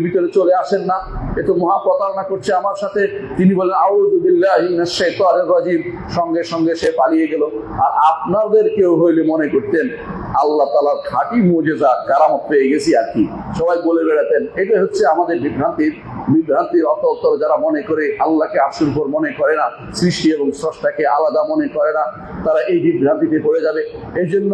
ভিতরে চলে আসেন না, এ তো মহা প্রতারণা করছে আমার সাথে। তিনি বলেন আউযু বিল্লাহি মিনাশ শাইতানির রাজিম, সঙ্গে সঙ্গে সে পালিয়ে গেল। আর আপনাদের কেউ হইলে মনে করতেন আল্লাহ তাআলার খাঁটি মুজিজা কারামত পেয়ে গেছি আর কি, সবাই বলে বেড়াতেন। এটা হচ্ছে আমাদের বিভ্রান্তির অতল। যারা মনে করে আল্লাহকে আরশের উপর মনে করে না, সৃষ্টি এবং স্রষ্টাকে আলাদা মনে করে না, তারা এই বিভ্রান্তিতে পড়ে যাবে। এই জন্য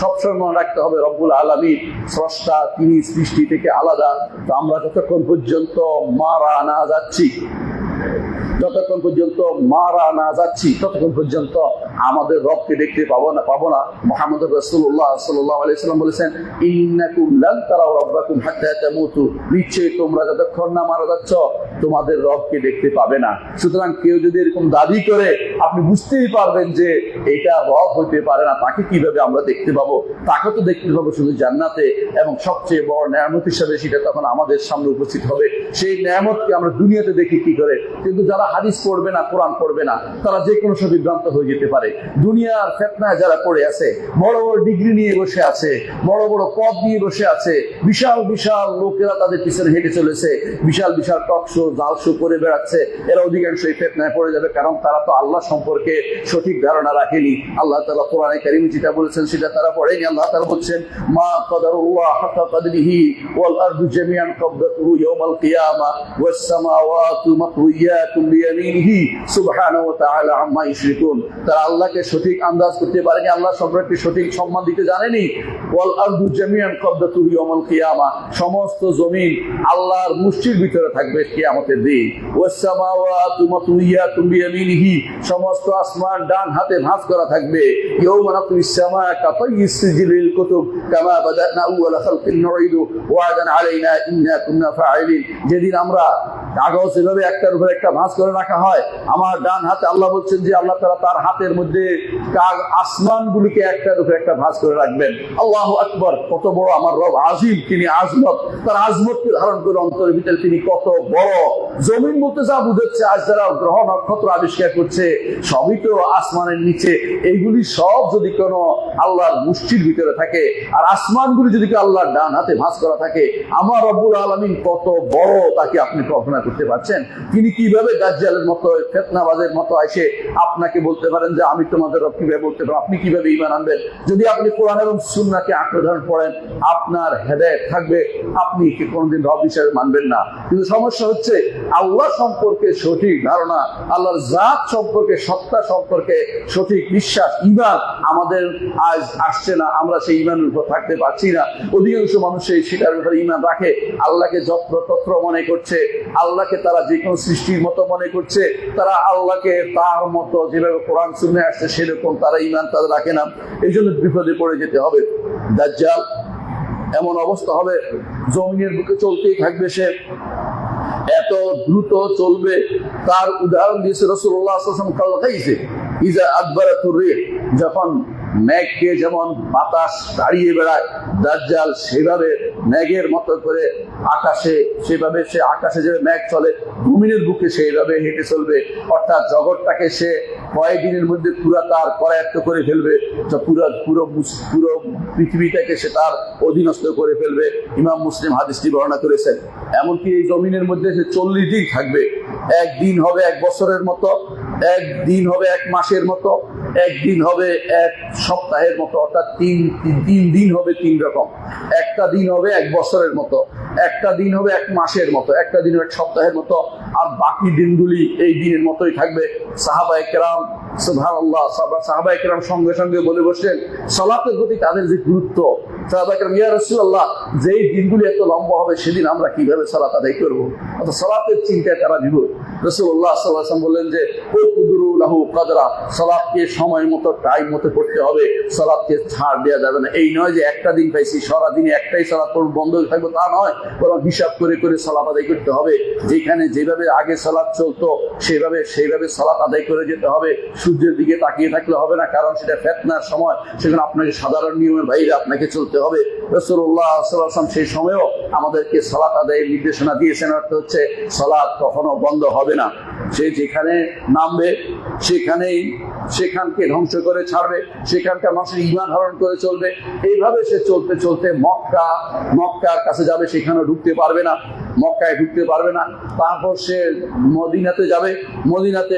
সবসময় মনে রাখতে হবে রব্বুল আলামিন স্রষ্টা, তিনি সৃষ্টি থেকে আলাদা। তো আমরা যতক্ষণ পর্যন্ত মারা না যাচ্ছি ততক্ষণ পর্যন্ত আমাদের রবকে দেখতে পাবো না। মুহাম্মদ রাসূলুল্লাহ সাল্লাল্লাহু আলাইহি ওয়াসাল্লাম বলেছেন, ইন্নাকুম লান তারাউ রাব্বাকুম হাত্তা তামুতু, নিশ্চয়ই তোমরা যতক্ষণ না মারা যাচ্ছ তোমাদের রবকে দেখতে পাবে না। সুতরাং কেউ যদি এরকম দাবি করে, আপনি বুঝতেই পারবেন যে এটা রব হইতে পারে না। তাকে কিভাবে আমরা দেখতে পাবো? তাকে তো দেখতে পাবো শুধু জান্নাতে, এবং সবচেয়ে বড় নেয়ামত হিসেবে সেটা তখন আমাদের সামনে উপস্থিত হবে। সেই নেয়ামতকে আমরা দুনিয়াতে দেখি কি করে, কিন্তু যারা হাদিস পড়বে না, কোরআন পড়বে না, তারা যে কোনো সময় বিভ্রান্ত হয়ে যেতে পারে। দুনিয়ার ফিতনায় যারা পড়ে আছে, বড় বড় ডিগ্রি নিয়ে বসে আছে, বড় বড় পদ নিয়ে বসে আছে, বিশাল বিশাল লোকেরা তাদের পিছনে হেঁটে চলেছে, বিশাল বিশাল টক শো জাল শো করে বেড়াচ্ছে, এরা অধিকাংশই ফিতনায় পড়ে যাবে। কারণ তারা তো আল্লাহ সম্পর্কে সঠিক ধারণা রাখেনি। আল্লাহ তাআলা কোরআনে কারীমে যেটা বলেছেন সেটা তারা পড়েনি। আল্লাহ তাআলা বলছেন, মা কদারুল্লাহ হাক্কা কদরিহি ওয়াল আরদু জামিআন কবদাতুহু ইয়াওমাল কিয়ামা ওয়াস সামাওয়াতু মাতউইয়াতুন বিয়ামিনিহি সুবহানাহু ওয়া তাআলা আম্মা ইউশরিকুন। তারা আল্লাহকে সঠিক আন্দাজ করতে পারেনি, আল্লাহ সম্পর্কে সঠিক সম্মান দিতে জানেনি। ওয়াল আরদু জামিআন কবদাতুহু ইয়াওমাল কিয়ামা, সমস্ত জমিন আল্লাহর মুষ্টির ভিতরে থাকবে কিয়ামতের দিন। ওয়াস সামাওয়াতু মাতউইয়াতুন বিয়ামিনিহি, সমস্ত আসমান ডান হাতে ভাঁজ করা থাকবে। ইয়াওমা নাতুইস সামাআ কাতাইয়িস সিজিলিল কুতুব কামা বাদানা আউওয়ালা খালকিন নুঈদু ওয়া'দান আলাইনা ইন্না কুন্না ফাঈলিন। যেদিন আমরা কাগজ এভাবে একটার উপর একটা ভাঁজ করে রাখা হয়, আমার ডান হাতে আল্লাহ বলছেন যে আল্লাহ তাআলা তার হাতের মধ্যে আসমানগুলিকে একটার উপর একটা ভাঁজ করে রাখবেন। আল্লাহু আকবার, কত বড় আমার রব আজিম, তিনি আজমত, তার আজমতকে ধারণ করে অন্তরের ভিতরে তিনি কত বড়। জমিন বলতে যা বুঝাচ্ছে, আজ যারা গ্রহ নক্ষত্র আবিষ্কার করছে সবই তো আসমানের নিচে। এইগুলি সব যদি কোনো আল্লাহর মুষ্টির ভিতরে থাকে, আর আসমানগুলি যদি আল্লাহর ডান হাতে ভাঁজ করা থাকে, আমার রব্বুল আলামিন কত বড় তাকে আপনি কল্পনা করতে পারছেন? তিনি কিভাবে দাজ্জালের মতো, ফিতনাবাজের মতো এসে আপনাকে বলতে পারেন যে আমি তোমাদের রব? কিভাবে বলতে পারেন? আপনি কিভাবে ঈমান আনবেন? যদি আপনি কোরআন এবং সুন্নাহকে আঁকড়ে ধরে পড়েন, আপনার হেদায়েত থাকবে, আপনি কি কোনোদিন রব হিসেবে মানবেন না। কিন্তু সমস্যা হচ্ছে আল্লাহ সম্পর্কে সঠিক ধারণা, আল্লাহর জাত সম্পর্কে, সত্তা সম্পর্কে সঠিক বিশ্বাস, ঈমান আমাদের আজ আসছে না। আমরা সেই ঈমানের উপর থাকতে পারছি না। অধিকাংশ মানুষ সেটার উপরে ঈমান রাখে, আল্লাহকে যত্রতত্র মনে করছে, আল্লাহকে তারা যে কোনো সৃষ্টির মতো মনে করছে, তারা আল্লাহকে তার মতো যেভাবে কোরআন শুনে আসছে সেরকম তারা ঈমান তাদের রাখে না। এই জন্য বিপদে পড়ে যেতে হবে। দাজ্জাল এমন অবস্থা হবে, জমিনের বুকে চলতেই থাকবে, সে এত দ্রুত চলবে। তার উদাহরণ দিয়েছে রাসূলুল্লাহ সাল্লাল্লাহু আলাইহি ওয়াসাল্লাম, কালকাইছে ইজা আদবারাতুর রিহ, যখন মেঘকে যেমন বাতাস দাঁড়িয়ে বেড়ায়, দাজ্জাল সেভাবে মেঘের মতো করে আকাশে, সেভাবে সে আকাশে যে মেঘ চলে, জমিনের বুকে সেইভাবে হেঁটে চলবে। অর্থাৎ জগৎটাকে সে কয়েকদিনের মধ্যে পুরা তার করায়ত্ত করে ফেলবে, পুরো পৃথিবীটাকে সে তার অধীনস্থ করে ফেলবে। ইমাম মুসলিম হাদিসটি বর্ণনা করেছেন। এমনকি এই জমিনের মধ্যে সে 40 দিন থাকবে। একদিন হবে 1 বছরের মতো, একদিন হবে 1 মাসের মতো, একদিন হবে 1 সপ্তাহের মতো। অর্থাৎ তিন দিন হবে 3 রকম। একটা দিন হবে 1 বছরের মতো, একটা দিন হবে 1 মাসের মতো, একটা দিন 1 সপ্তাহের মতো, আর বাকি দিনগুলি এই দিনের মতোই থাকবে। সাহাবায়ে কেরাম, সুবহানাল্লাহ, সাহাবায়ে কেরাম সঙ্গে সঙ্গে বলে বসলেন সালাতের প্রতি তাদের যে গুরুত্ব। সাহাবায়ে কেরাম, ইয়া রাসূলুল্লাহ, যেই দিনগুলি এত লম্বা হবে সেদিন আমরা কিভাবে সালাত আদায় করবো? অর্থাৎ সালাতের চিন্তায় তারা বিভোর। রাসূলুল্লাহ সাল্লাল্লাহু আলাইহি ওয়াসাল্লাম বললেন যে উকদুরু লাহু কদরা, সালাতকে সময় মতো, টাইম মতো করতে হবে, সালাতকে ছাড় দেওয়া যাবে না। এই নয় যে একটা দিন পাইছি সারা দিনে একটাই সালাত পড়ব, বন্ধ থাকবো, তা নয়। বরং হিসাব করে করে সালাত আদায় করতে হবে। যেখানে যেভাবে আগে সালাত চলতো সেইভাবে সালাত আদায় করে যেতে হবে। সূর্যের দিকে তাকিয়ে থাকলে হবে না, কারণ সেটা ফিতনার সময়, সেখানে আপনাকে সাধারণ নিয়মের বাইরে আপনাকে চলতে হবে। রাসূলুল্লাহ সাল্লাল্লাহু আলাইহি ওয়াসাল্লাম সেই সময়েও আমাদেরকে সালাত আদায়ের নির্দেশনা দিয়েছেন। অর্থ হচ্ছে সালাত কখনো বন্ধ হবে না। সে যেখানে নামবে সেখানেই সেখানকে ধ্বংস করে ছাড়বে, সেখানকার মানুষের ঈমান হরণ করে চলবে। এইভাবে সে চলতে চলতে মক্কার কাছে যাবে, সেখানেও ঢুকতে পারবে না, মক্কায় ঢুকতে পারবে না। তারপর সে মদিনাতে যাবে, মদিনাতে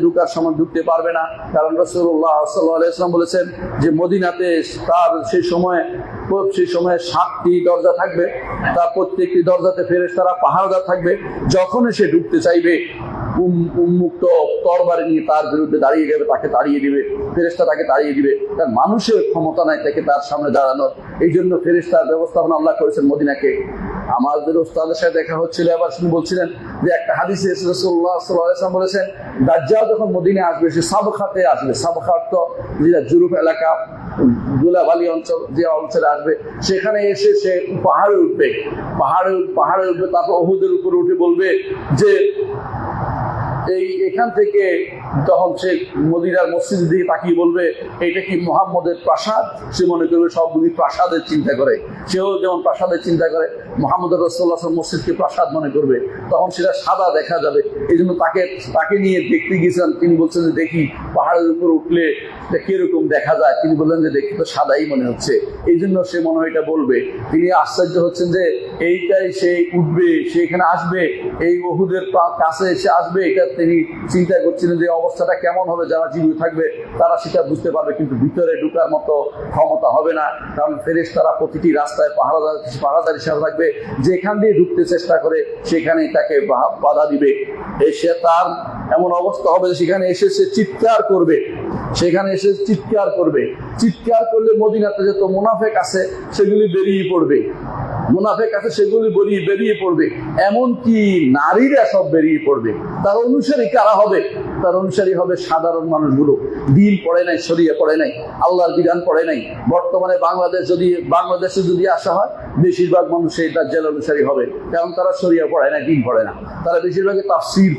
ঢুকার সময় ঢুকতে পারবে না, কারণ রাসূলুল্লাহ সাল্লাল্লাহু আলাইহি ওয়াসাল্লাম বলেছেন যে মদিনাতে তার সেই সময় 7টি দরজা থাকবে, তার প্রত্যেকটি দরজাতে ফেরেশতারা পাহারাদার থাকবে। যখনই সে ঢুকতে চাইবে উন্মুক্ত তরবারি নিয়ে তার বিরুদ্ধে দাঁড়িয়ে যাবে, তাকে তাড়িয়ে দিবে, ফেরেশতা তাকে তাড়িয়ে দিবে। কারণ মানুষের ক্ষমতা নাই তাকে তার সামনে দাঁড়ানোর। এই জন্য ফেরেশতার ব্যবস্থাপনা আল্লাহ করেছেন মদিনাকে। আমাদের ওস্তাদের সাথে দেখা হচ্ছিল, এবার শুনে বলছিলেন যে একটা হাদিসে রাসূলুল্লাহ সাল্লাল্লাহু আলাইহি ওয়াসাল্লাম বলেছেন দাজ্জাল যখন মদিনায় আসবে সে সাবখাতে আসবে। সাবখাত তো যেটা জুরুফ এলাকা, ধুলাবালি অঞ্চল, যে অঞ্চলে আসবে সেখানে এসে সে পাহাড়ে উঠবে, পাহাড়ে উঠবে। তারপর উহুদের উপরে উঠে বলবে যে এখান থেকে, তখন সে মদিনার মসজিদ দিয়ে তাকিয়ে বলবে এটা কি মুহাম্মদের প্রাসাদ? সে মনে করবে সবগুলি প্রাসাদের চিন্তা করে, সেও যেমন প্রাসাদের চিন্তা করে, মুহাম্মদ রাসূলুল্লাহ মসজিদকে প্রাসাদ মনে করবে। তখন সেটা সাদা দেখা যাবে। এই জন্য তাকে নিয়ে দেখতে গিয়েছিলেন, তিনি বলছেন যে দেখি পাহাড়ের উপর উঠলে কিরকম দেখা যায়। তিনি বললেন যে দেখি তো সাদাই মনে হচ্ছে। এই জন্য সে মনে হয় এটা বলবে। তিনি আশ্চর্য হচ্ছেন যে এইটাই সে উঠবে, সে এখানে আসবে, এই উহুদের কাছে এসে আসবে। এটা তিনি চিন্তা করছিলেন যে অবস্থাটা কেমন হবে, যারা জীবিত থাকবে তারা সেটা বুঝতে পারবে, কিন্তু ভিতরে ঢুকার মতো ক্ষমতা হবে না, কারণ ফেরেশতারা প্রতিটি রাস্তায় পাহারাদার হিসাবে থাকবে। যেখান দিয়ে ঢুকতে চেষ্টা করে সেখানেই তাকে বাধা দিবে। এসে তার এমন অবস্থা হবে যে সেখানে এসে সে চিৎকার করবে, চিৎকার করলে মদিনাতে যত মুনাফেক আছে সেগুলি বেরিয়ে পড়বে, এমনকি নারীরা সব বেরিয়ে পড়বে। তার অনুসারী কারা হবে? তার অনুসারী হবে সাধারণ মানুষগুলো, দিন পড়ে নাই, শরিয়া পড়ে নাই, আল্লাহর বিধান পড়ে নাই। বর্তমানে বাংলাদেশে যদি আসা হয় বেশিরভাগ মানুষ এই দাজ্জাল অনুসারী হবে, কারণ তারা শরিয়া পড়ে না, দিন পড়ে না, তারা বেশিরভাগই তাফসীর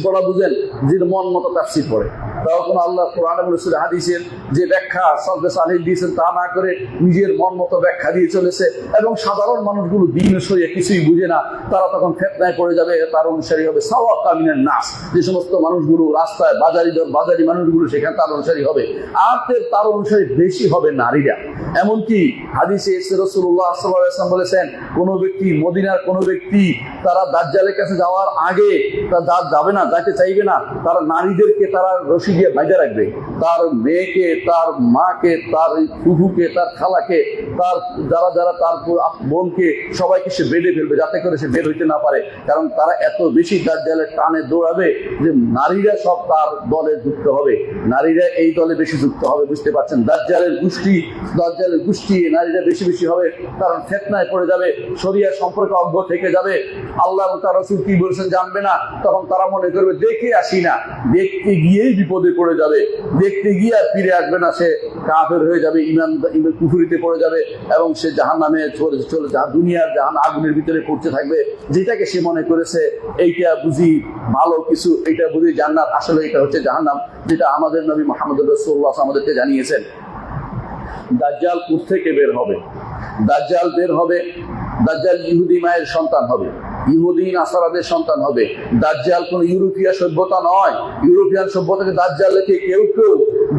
পড়া বুঝেন, যে মন মতো তাফসীর পড়ে। তখন আল্লাহ কোরআন এবং রাসূলের হাদিসের যে ব্যাখ্যা সালফে সালেহ দিয়েছেন তা না করে নিজের মন মতো ব্যাখ্যা দিয়ে চলেছে, এবং সাধারণ মানুষগুলো দিন শরিয়া কিছুই বুঝে না, তারা তখন ফিতনায় পড়ে যাবে। তার অনুসারী হবে সাওয়াকা মিনান নাস, যে সমস্ত মানুষগুলো রাস্তায় বাজারি মানুষগুলো সেখানে তার অনুসারী হবে। আর তার অনুসারী বেশি হবে নারীরা। এমনকি হাদিসে রাসূলুল্লাহ সাল্লাল্লাহু আলাইহি ওয়াসাল্লাম বলেছেন মদিনার কোনো ব্যক্তি তারা দাজ্জালের কাছে যাওয়ার আগে তার যাবে না, যাইতে চাইবে না, তারা নারীদেরকে তারা রশি দিয়ে বাইধে রাখবে, তার মেয়েকে, তার মাকে, তার ফুফুকে, তার খালাকে, তার যারা তার বোনকে, সবাইকে সে বেঁধে ফেলবে, যাতে করে সে বের হইতে না পারে। কারণ তারা এত বেশি দাজ্জালের টানে দৌড়াবে যে নারীরা সব তার দলে যুক্ত হবে, নারীরা এই দলে বেশি যুক্ত হবে। বুঝতে পারছেন, দাজ্জালের গোষ্ঠী নারীরা বেশি হবে, কারণ ফিতনায় পড়ে যাবে, শরিয়া সম্পর্কে অজ্ঞ থেকে যাবে, আল্লাহ এবং তার রাসূল কি বলেছেন জানবে না। তখন তারা মনে করবে দেখে আসি না, দেখতে গিয়েই বিপদে পড়ে যাবে, দেখতে গিয়ে আর ফিরে আসবে না, সে কাফের হয়ে যাবে, ইমান কুফরিতে পড়ে যাবে, এবং সে জাহান্নামে চলে দুনিয়ার আগুনের ভিতরে পড়তে থাকবে। যেটাকে সে মনে করেছে এইটা বুঝি ভালো কিছু, এইটা বুঝি জান্নাত, আসলে এটা হচ্ছে জাহান্নাম, যেটা আমাদের নবী মুহাম্মদ রাসূলুল্লাহ আমাদেরকে জানিয়েছেন। দাজ্জাল কোত্থেকে বের হবে? দাজ্জাল ইহুদি মায়ের সন্তান হবে, ইহুদি নাসারাদের সন্তান হবে। দাজ্জাল কোন ইউরোপীয় সভ্যতা নয়। ইউরোপিয়ান সভ্যতাকে দাজ্জালকে কেউ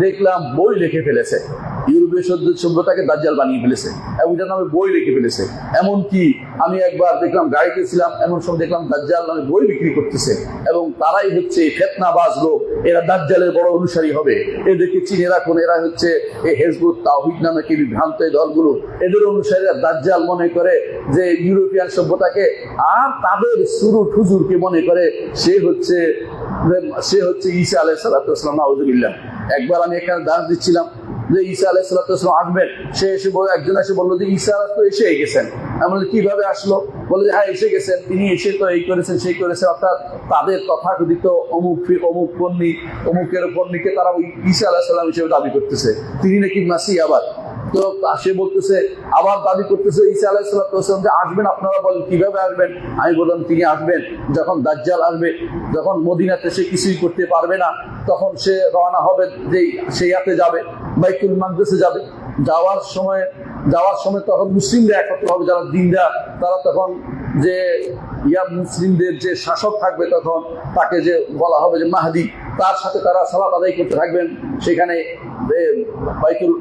দেখলাম বই লিখে ফেলেছে, ইউরোপীয় সভ্যতাকে দাজ্জাল বানিয়ে ফেলেছে এবং এটার নামে বই লিখে ফেলেছে। এমনকি আমি একবার দেখলাম, গাড়িতে ছিলাম, এমন সব দেখলাম দাজ্জাল নামে বই বিক্রি করতেছে, এবং তারাই হচ্ছে ফিতনাবাজ লোক, এরা দাজ্জালের বড় অনুসারী হবে। এদেরকে চিনে রাখুন, এরা হচ্ছে এই হিজবুত তাওহীদ নামে কি বিভ্রান্ত দলগুলো, এদের অনুসারীরা দাজ্জাল মনে করে যে ইউরোপিয়ান সভ্যতাকে, আর তাদের সুরুট হুজুরকে মনে করে সে হচ্ছে ঈসা আলাইহিস সালাম, নাউযুবিল্লাহ। একবার আমি এখানে দাঁড় দিচ্ছিলাম যে ঈসা আলাইহিস সালাম আসবেন, একজন এসে বললো যে ঈসা তো এসে গেছেন। আমি বলি কিভাবে আসলো? বলে যে হ্যাঁ এসে গেছেন, তিনি এসে তো এই করেছেন সেই করেছেন, অর্থাৎ তাদের তথাকথিত অমুকের পণ্যিকে তারা ওই ঈসা আলাইহিস সালাম হিসেবে দাবি করতেছে, তিনি নাকি মাসিহ। আবার তো সে বলতেছে, আবার দাবি করতেছে ঈসা আলাইহিস সালাম যে আসবেন, আপনারা বলেন কিভাবে আসবেন? আমি বললাম তিনি আসবেন যখন দাজ্জাল আসবে, যখন মদিনাতে সে কিছুই করতে পারবে না, তখন সে রওনা হবে, যে সেই হাতে যাবে, বাইতুল মাকদিসে যাবে। যাওয়ার সময় তখন মুসলিমরা একত্র হবে, যারা দিনদার তারা তখন যে মুসলিমদের যে শাসক থাকবে তখন তাকে যে বলা হবে যে মাহদি, তার সাথে তারা সালাত আদায় করতে থাকবেন সেখানে বাইতুল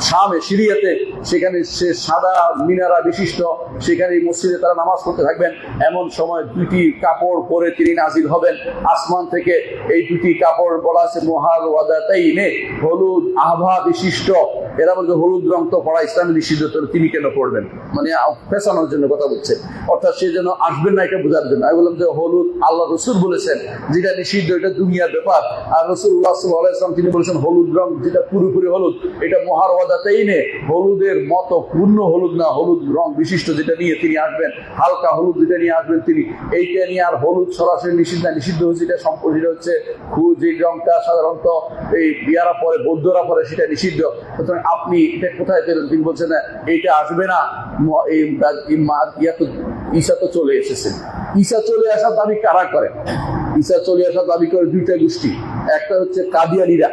শামে সিরিয়াতে, সেখানে সে সাদা মিনারা বিশিষ্ট সেখানে মসজিদে তারা নামাজ পড়তে থাকবেন। এমন সময় দুটি কাপড় পরে তিনি নাজিল হবেন আসমান থেকে। এই দুটি কাপড় বলা আছে মোহার ওয়াদাতাইনে, হলুদ আভা বিশিষ্ট। এরা বলছে হলুদ রং তো পড়া ইসলামে নিষিদ্ধ, তিনি কেন পড়বেন? মানে ফেসানোর জন্য কথা বলছে, অর্থাৎ সে যেন আসবেন না এটা বোঝার জন্য। আমি বললাম যে হলুদ আল্লাহ রসুল বলেছেন যেটা নিষিদ্ধ, এটা দুনিয়ার ব্যাপার। আর রাসূলুল্লাহ সাল্লাল্লাহু আলাইহি ওয়াসাল্লাম তিনি বলেছেন হলুদ রং যেটা পুরোপুরি হলুদ, এটা মোহার ওয়াদাতাইনে, হলুদের মতো পূর্ণ হলুদ না, হলুদ রং বিশিষ্ট যেটা নিয়ে তিনি আসবেন, হালকা হলুদ যেটা নিয়ে আসবেন তিনি, এইটা নিয়ে। আর হলুদ সরাসরি নিষিদ্ধ না, নিষিদ্ধ হচ্ছে এটা সম্পর্কিত হচ্ছে যে রংটা সাধারণত এই বিয়ারা পরে বৌদ্ধরা পরে সেটা নিষিদ্ধ। সুতরাং আপনি এটা কোথায় পেলেন? তিনি বলছেন না এইটা আসবে না, ঈসা তো চলে এসেছেন। ঈসা চলে আসার দাবি কারা করে? ঈসা চলে আসার দাবি করে দুইটা গোষ্ঠী। একটা হচ্ছে কাদিয়ানীরা।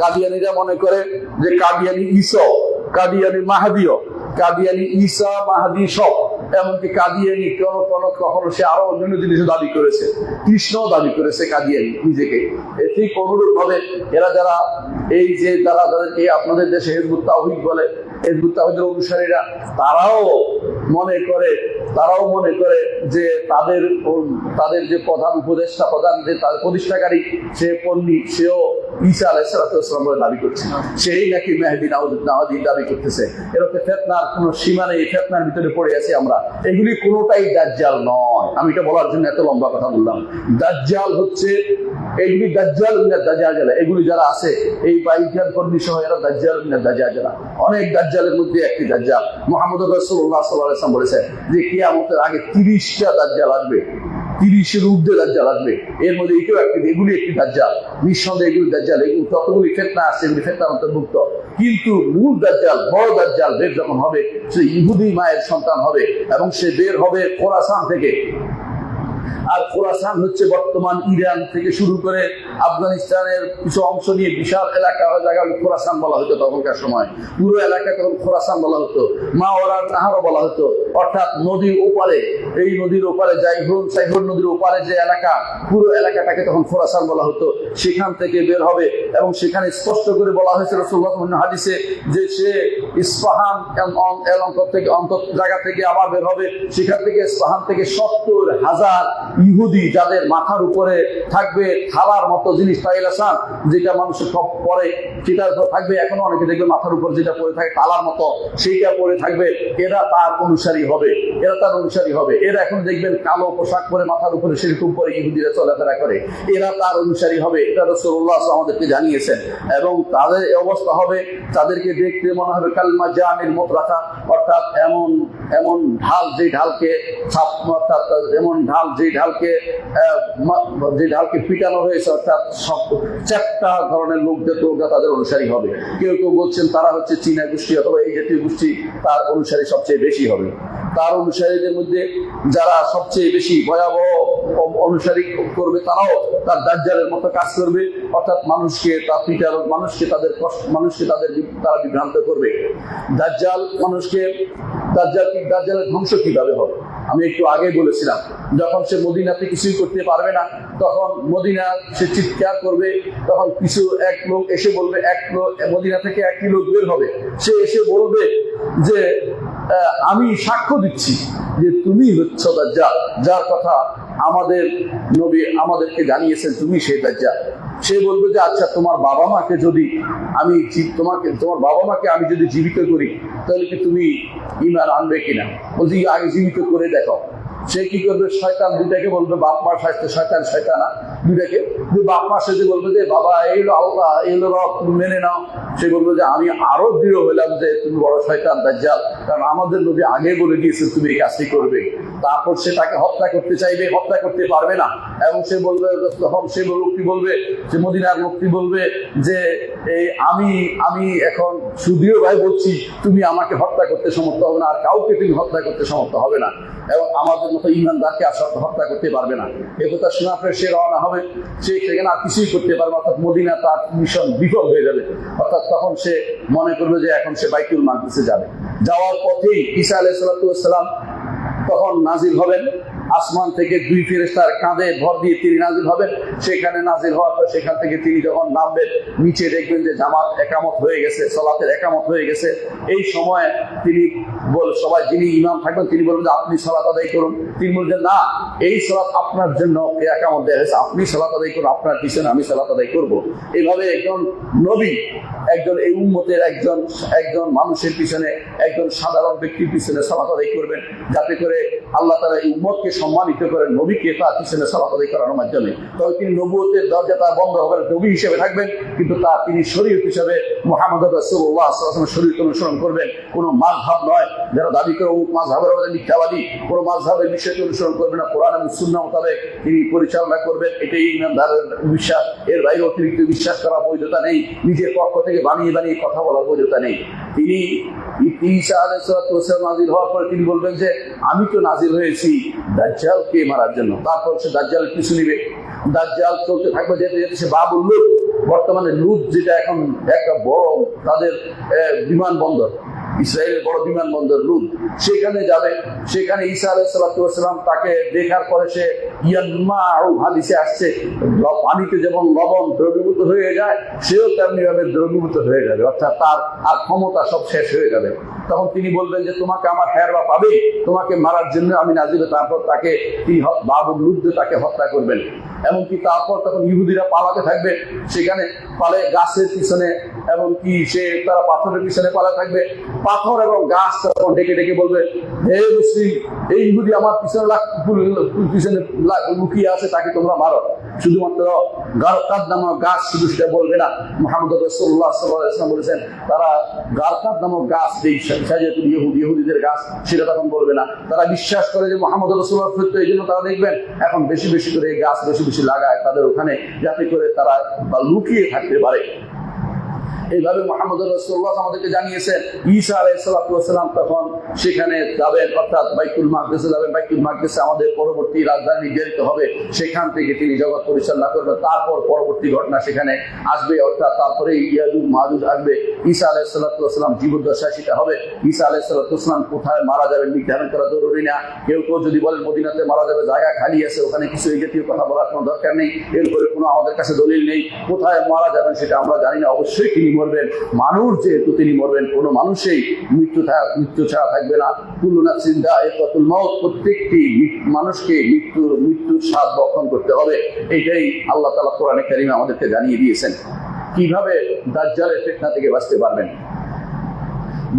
কাদিয়ানীরা মনে করে যে কাদিয়ানী ঈসা, কাদিয়ানী মাহাদিও, কাদিয়ানী ঈসা মাহাদি সব। এমনকি কাদিয়ানী কখনো সে আরো অন্যান্য জিনিসও দাবি করেছে, কৃষ্ণ দাবি করেছে কাদিয়ানী নিজেকে। ঠিক অনুরূপ ভাবে এরা যারা এই যে তাদেরকে আপনাদের দেশে হিজবুত তাওহীদ বলে, হিজবুত তাওহীদের অনুসারীরা, তারাও মনে করে যে তাদের যে প্রধান উপদেষ্টা, প্রধান যে তাদের প্রতিষ্ঠাকারী, সে পন্নী, সেও ঈসা আলাইহিস সালাম বলে দাবি করছে, সেই নাকি মেহেদী নাওয়াদি দাবি করতেছে। এরকম ফিতনার কোনো সীমা নেই, ফিতনার ভিতরে পড়ে আছি আমরা। এগুলি কোনোটাই দাজ্জাল নয়। আমি এটা বলার জন্য এত লম্বা কথা বললাম। দাজ্জাল হচ্ছে এগুলি দাজ্জাল মিনাদ দাজ্জাল, এগুলি যারা আছে এই বাইকার কর্মী সহ এরা দাজ্জাল মিনাদ দাজ্জাল। অনেক দাজ্জালের মধ্যে একটি দাজ্জাল। মুহাম্মদ রাসূলুল্লাহ সাল্লাল্লাহু আলাইহি ওয়াসাল্লাম বলেছেন যে কিয়ামতের আগে 30টা দাজ্জাল আসবে, 30-এর ঊর্ধ্বে দাজ্জাল আসবে। এর মধ্যে এটাও একটি, এগুলি একটি দাজ্জাল। নিঃসন্দেহে এগুলি দাজ্জাল। এগুলি যতগুলি ফিতনা আছে এগুলি ফিতনার অন্তর্ভুক্ত। কিন্তু মূল দাজ্জাল, বড় দাজ্জাল বের যখন হবে, সে ইহুদি মায়ের সন্তান হবে এবং সে বের হবে খোরাসান থেকে। আর খোরাসান হচ্ছে বর্তমান ইরান থেকে শুরু করে আফগানিস্তানের কিছু অংশ নিয়ে বিশাল এলাকা, জায়গা খোরাসান বলা হতো তখনকার সময়। পুরো এলাকা তখন খোরাসান বলা হতো, মাওয়ারার নাহারও বলা হতো। অর্থাৎ নদীর ওপারে, এই নদীর ওপারে সাইহর নদীর ওপারে যে এলাকা, পুরো এলাকাটাকে তখন খোরাসান বলা হতো। সেখান থেকে বের হবে এবং সেখানে স্পষ্ট করে বলা হয়েছে রাসূলুল্লাহ হাদিসে যে সে ইস্পাহান জায়গা থেকে আবার বের হবে। সেখান থেকে ইস্পাহান থেকে 70,000 ইহুদি, যাদের মাথার উপরে থাকবে থালার মতো জিনিস, তাইলাসান, যেটা মানুষের সব পরে সেটা থাকবে। এখনো অনেকে দেখবে মাথার উপর যেটা পরে থাকে তালার মতো, সেইটা পরে থাকবে। এরা তার অনুসারী হবে, এরা এখন দেখবেন কালো পোশাক পরে মাথার উপরে সেরকম পরে ইহুদিরা চলাফেরা করে, এরা তার অনুসারী হবে। এটা রাসূলুল্লাহ আমাদেরকে জানিয়েছেন। এবং তাদের এই অবস্থা হবে, তাদেরকে দেখতে মনে হবে কালমা জামিল মুতরাকা, অর্থাৎ এমন ঢাল যে ঢালকে পিটানো হয়েছে, অর্থাৎ চারটা ধরনের লোকরা তাদের অনুসারী হবে। কেউ কেউ বলছেন তারা হচ্ছে চীনা গোষ্ঠী অথবা এই জাতীয় গোষ্ঠী, তার অনুসারী সবচেয়ে বেশি হবে। তার অনুসারীদের মধ্যে যারা সবচেয়ে বেশি ভয়াবহ অনুসারী করবে, তারাও তার দাজ্জালের মতো কাজ করবে। অর্থাৎ মানুষকে তারা বিভ্রান্ত করবে। দাজ্জালের ধ্বংস কিভাবে হবে? আমি একটু আগে বলেছিলাম, যখন সে মদিনাতে কিছুই করতে পারবে না, তখন মদিনা সে চিৎকার করবে। তখন এক লোক এসে বলবে, মদিনা থেকে একটি লোক বের হবে, সে এসে বলবে যে আমি সাক্ষ্য দিচ্ছি যে তুমি হচ্ছ দাজ্জাল, যার কথা আমাদের নবী আমাদেরকে জানিয়েছেন, তুমি সেই দাজ্জাল। সে বলবে যে আচ্ছা, তোমার বাবা মাকে আমি যদি জীবিত করি তাহলে কি তুমি ঈমান আনবে কিনা? বলছি আগে জীবিত করে দেখো। সে কি করবে? শয়তান দুইটাকে বলবে, বাপ মার সাথে শয়তানা দুইটাকে, বাপ মার সাথে বলবে যে বাবা এইলো আল্লাহ, এইলো রব, তুমি মেনে নাও। সে বলবে যে আমি আরো দৃঢ় হইলাম যে তুমি বড় শয়তান দাজ্জাল, কারণ আমাদের নবী আগে বলে দিয়েছে তুমি এই কাজটি করবে। তারপর সে তাকে হত্যা করতে চাইবে, হত্যা করতে পারবে না। এবং সে বলবে, তখন সে লোকটি বলবে, যে মদিনার লোকটি বলবে যে আমি এখন সুদৃঢ় ভাই বলছি, তুমি আমাকে হত্যা করতে সমর্থ হবে না, আর কাউকে তুমি হত্যা করতে সমর্থ হবে না, এবং আমাদের মতো ইমানদারকে আর হত্যা করতে পারবে না। এ কথা শোনা পরে সে রওনা হবে, সে সেখানে আর কিছুই করতে পারবে, অর্থাৎ মদিনা তার মিশন বিফল হয়ে যাবে। অর্থাৎ তখন সে মনে করবে যে এখন সে বাইতুল মাকদিসে যাবে। যাওয়ার পথেই ঈসা আলাইহিস সালাম তখন নাজিল হবেন আসমান থেকে 2 ফেরেশতার কাঁধে ভর দিয়ে তিনি নাজিল হবেন। সেখানে নাজিল হওয়ার পর সেখান থেকে তিনি যখন নামবেন, নিচে দেখবেন যে জামাত একামত হয়ে গেছে, সালাতের একামত হয়ে গেছে। এই সময় তিনি সবাই যিনি ইমাম থাকবেন তিনি বলবেন যে আপনি সালাত আদায় করুন। তিনি বলছেন না, এই সালাত আপনার জন্য একামত দেওয়া হয়েছে, আপনি সালাত আদায় করুন, আপনার পিছনে আমি সালাত আদায় করবো। এইভাবে একজন নবী, একজন এই উম্মতের একজন মানুষের পিছনে, একজন সাধারণ ব্যক্তির পিছনে সালাত আদায় করবেন, যাতে করে আল্লাহ তাআলা এই উম্মতকে সম্মানিত করেন নবীকে তার পিছনে সালাত আদায় করানোর মাধ্যমে। তবে তিনি নবুয়তের দরজা তার বন্ধ হবে, নবী হিসেবে থাকবেন, কিন্তু তিনি শরীয়ত হিসেবে মুহাম্মদ রাসূলুল্লাহ সাল্লাল্লাহু আলাইহি ওয়াসাল্লামের শরীয়ত অনুসরণ করবেন। কোনো মাযহাব নয়, যারা দাবি করে অমুক মাযহাবের মিথ্যাবাদী, কোনো মাযহাবের বিষয়কে অনুসরণ করবেন না, কোরআন এবং সুন্নাহ মোতাবেক তিনি পরিচালনা করবেন। এটাই ইমানদারের বিশ্বাস। এর বাইরে অতিরিক্ত বিশ্বাস করার বৈধতা নেই, নিজের পক্ষ থেকে বানিয়ে বানিয়ে কথা বলার বৈধতা নেই। তিনি ঈসা আলাইহিস সালাম নাজিল হওয়ার পরে তিনি বলবেন যে আমি তো নাজিল হয়েছি দাজ্জালকে মারার জন্য। তারপর সে দাজ্জাল পিছু নিবে, দাজ্জাল চলতে থাকবে, যেতে যেতে সে বাবুল লুদ, বর্তমানে লুদ যেটা এখন একটা বড় তাদের বিমানবন্দর, ইসরায়েলের বড় বিমানবন্দর লুদ, সেখানে যাবে। সেখানে ঈসা আলাইহিস সালাম তাকে দেখার পরে সে হাদিসে আসছে পানিতে যেমন লবণ দ্রবীভূত হয়ে যায়, সেও তেমনি ভাবে দ্রবীভূত হয়ে যাবে, অর্থাৎ তার আর ক্ষমতা সব শেষ হয়ে যাবে। তখন তিনি বলবেন যে তোমাকে আমার হেরবা পাবে, তোমাকে মারার জন্য আমি নাজিল। তারপর তাকে তিনি বাবুল লুদ্দে তাকে হত্যা করবেন। এমনকি তারপর তখন ইহুদিরা পালাতে থাকবে, সেখানে পালে গাছের পিছনে, এমনকি তারা পাথরের পিছনে পালা থাকবে। পাথর এবং গাছ তখন ডেকে ডেকে বলবে, হে মুসলিম, এই ইহুদি আমার পিছনে লুকিয়ে আছে, তাকে তোমরা মারো। শুধুমাত্র গারকাদ নামক গাছ শুধু সেটা বলবে না, মুহাম্মদ রাসূলুল্লাহ সাল্লাল্লাহু আলাইহি ওয়াসাল্লাম বলেছেন তারা গারকাদ নামক গাছ, যেই শাজাতুল ইহুদিদের গাছ, সেটা তখন বলবে না। তারা বিশ্বাস করে যে মুহাম্মদ রাসূলুল্লাহ সত্য, এই জন্য তারা দেখবেন এখন বেশি বেশি করে এই গাছ বেশি বেশি লাগায় তাদের ওখানে, যাতে করে তারা লুকিয়ে থাকতে পারে। এইভাবে মুহাম্মদ রাসূলুল্লাহ আমাদেরকে জানিয়েছেন ঈসা আলাইহিস সালাম তখন সেখানে যাবেন, অর্থাৎ বাইতুল মাকদিসে যাবেন। বাইতুল মাকদিসে আমাদের পরবর্তী রাজধানী নির্ধারিত হবে, সেখান থেকে তিনি জগৎ পরিচালনা করবেন। তারপর পরবর্তী ঘটনা সেখানে আসবে, অর্থাৎ তারপরে ইয়াজুজ মাজুজ আসবে। ঈসা আলাইহিস সালাম জীবদ্দশায় সেটা হবে। ঈসা আলাইহিস সালাম কোথায় মারা যাবেন নির্ধারণ করা জরুরি না। কেউ কেউ যদি বলেন মদিনাতে মারা যাবে, জায়গা খালি আছে, ওখানে কিছু এই জাতীয় কথা বলার কোনো দরকার নেই, এরপরে কোনো আমাদের কাছে দলিল নেই। কোথায় মারা যাবেন সেটা আমরা জানি না, অবশ্যই তিনি মরবেন। মানুষ যেহেতু তিনি মরবেন, কোনো মানুষই মৃত্যু ছাড়া থাকবে না। কুল্লু নাফসিন যায়িকাতুল মাউত, প্রত্যেকটি মানুষকে মৃত্যুর স্বাদ বক্ষণ করতে হবে। এটাই আল্লাহ তাআলা কোরআনে কারীমে আমাদেরকে জানিয়ে দিয়েছেন। কিভাবে দাজ্জালের ফিতনা থেকে বাঁচতে পারবেন?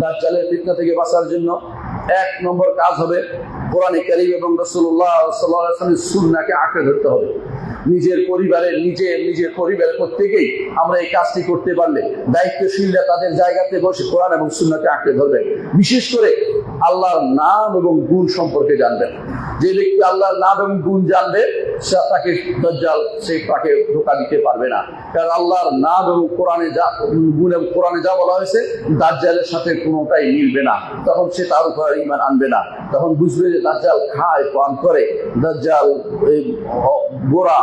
দাজ্জালের ফিতনা থেকে বাঁচার জন্য 1 নম্বর কাজ হবে কোরআনে কারীম এবং রাসূলুল্লাহ সাল্লাল্লাহু আলাইহি ওয়াসাল্লামের সুন্নাহকে আঁকড়ে ধরতে হবে। নিজের পরিবারের প্রত্যেকেই আমরা এই কাজটি করতে পারলে দায়িত্বশীলরা তাদের জায়গাতে বসে কোরআন এবং সুন্নাহকে আঁকড়ে ধরবেন। বিশেষ করে আল্লাহর নাম এবং গুণ সম্পর্কে জানবেন। যে ব্যক্তি আল্লাহর নাম এবং গুণ জানবে, তাকে দাজ্জাল তাকে ধোঁকা দিতে পারবে না। কারণ আল্লাহর নাম এবং কোরআনে যা বলা হয়েছে দাজ্জালের সাথে কোনোটাই মিলবে না। তখন সে তার উপর ঈমান আনবে না। তখন বুঝবে যে দাজ্জাল খায় পান করে, দাজ্জাল গোরা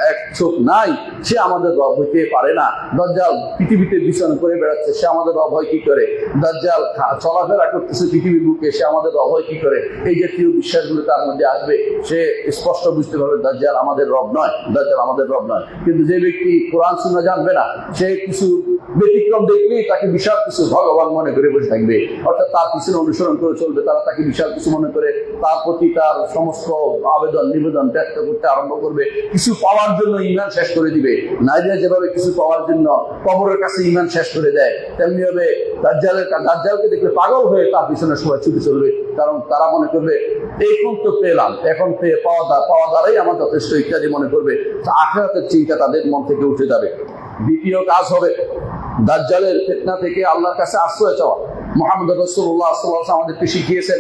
এক চোখ নাই, সে আমাদের রব হইতে পারে না। দাজ্জাল পৃথিবীতে বিচরণ করে বেড়াচ্ছে, সে আমাদের রব হয় কি করে? দাজ্জাল চলাফেরা করতেছে পৃথিবীর বুকে, সে আমাদের রব হয় কি করে? এই জাতীয় বিশ্বাসগুলো তার মধ্যে আসবে। সে স্পষ্ট বুঝতে পারবে দাজ্জাল আমাদের রব নয়, দাজ্জাল আমাদের রব নয়। কিন্তু যে ব্যক্তি কোরআন সুন্নাহ জানবে না, সে কিছু ব্যতিক্রম দেখলেই তাকে বিশাল কিছু ভগবান মনে করে বসে থাকবে, অর্থাৎ তার পিছনে অনুসরণ করে চলবে। তারা তাকে বিশাল কিছু মনে করে তার প্রতি তার সমস্ত আবেদন নিবেদন ব্যক্ত করতে আরম্ভ করবে। কিছু পাওয়ার জন্য ঈমান শেষ করে দিবে। নারীরা যেভাবে কিছু পাওয়ার জন্য কবরের কাছে ঈমান শেষ করে দেয়, তেমনি ভাবে দাজ্জালকে দেখলে পাগল হয়ে তার পিছনে সবাই ছুটে চলবে। কারণ তারা মনে করবে এখন তো পেলাম, এখন পাওয়া দ্বারাই আমার যথেষ্ট ইত্যাদি মনে করবে। আখিরাতের চিন্তা তাদের মন থেকে উঠে যাবে। দ্বিতীয় কাজ হবে দাজ্জালের ফিতনা থেকে আল্লাহর কাছে আশ্রয় চাওয়া। মুহাম্মদ রাসূলুল্লাহ সাল্লাল্লাহু আলাইহি ওয়াসাল্লাম আমাদেরকে শিখিয়েছেন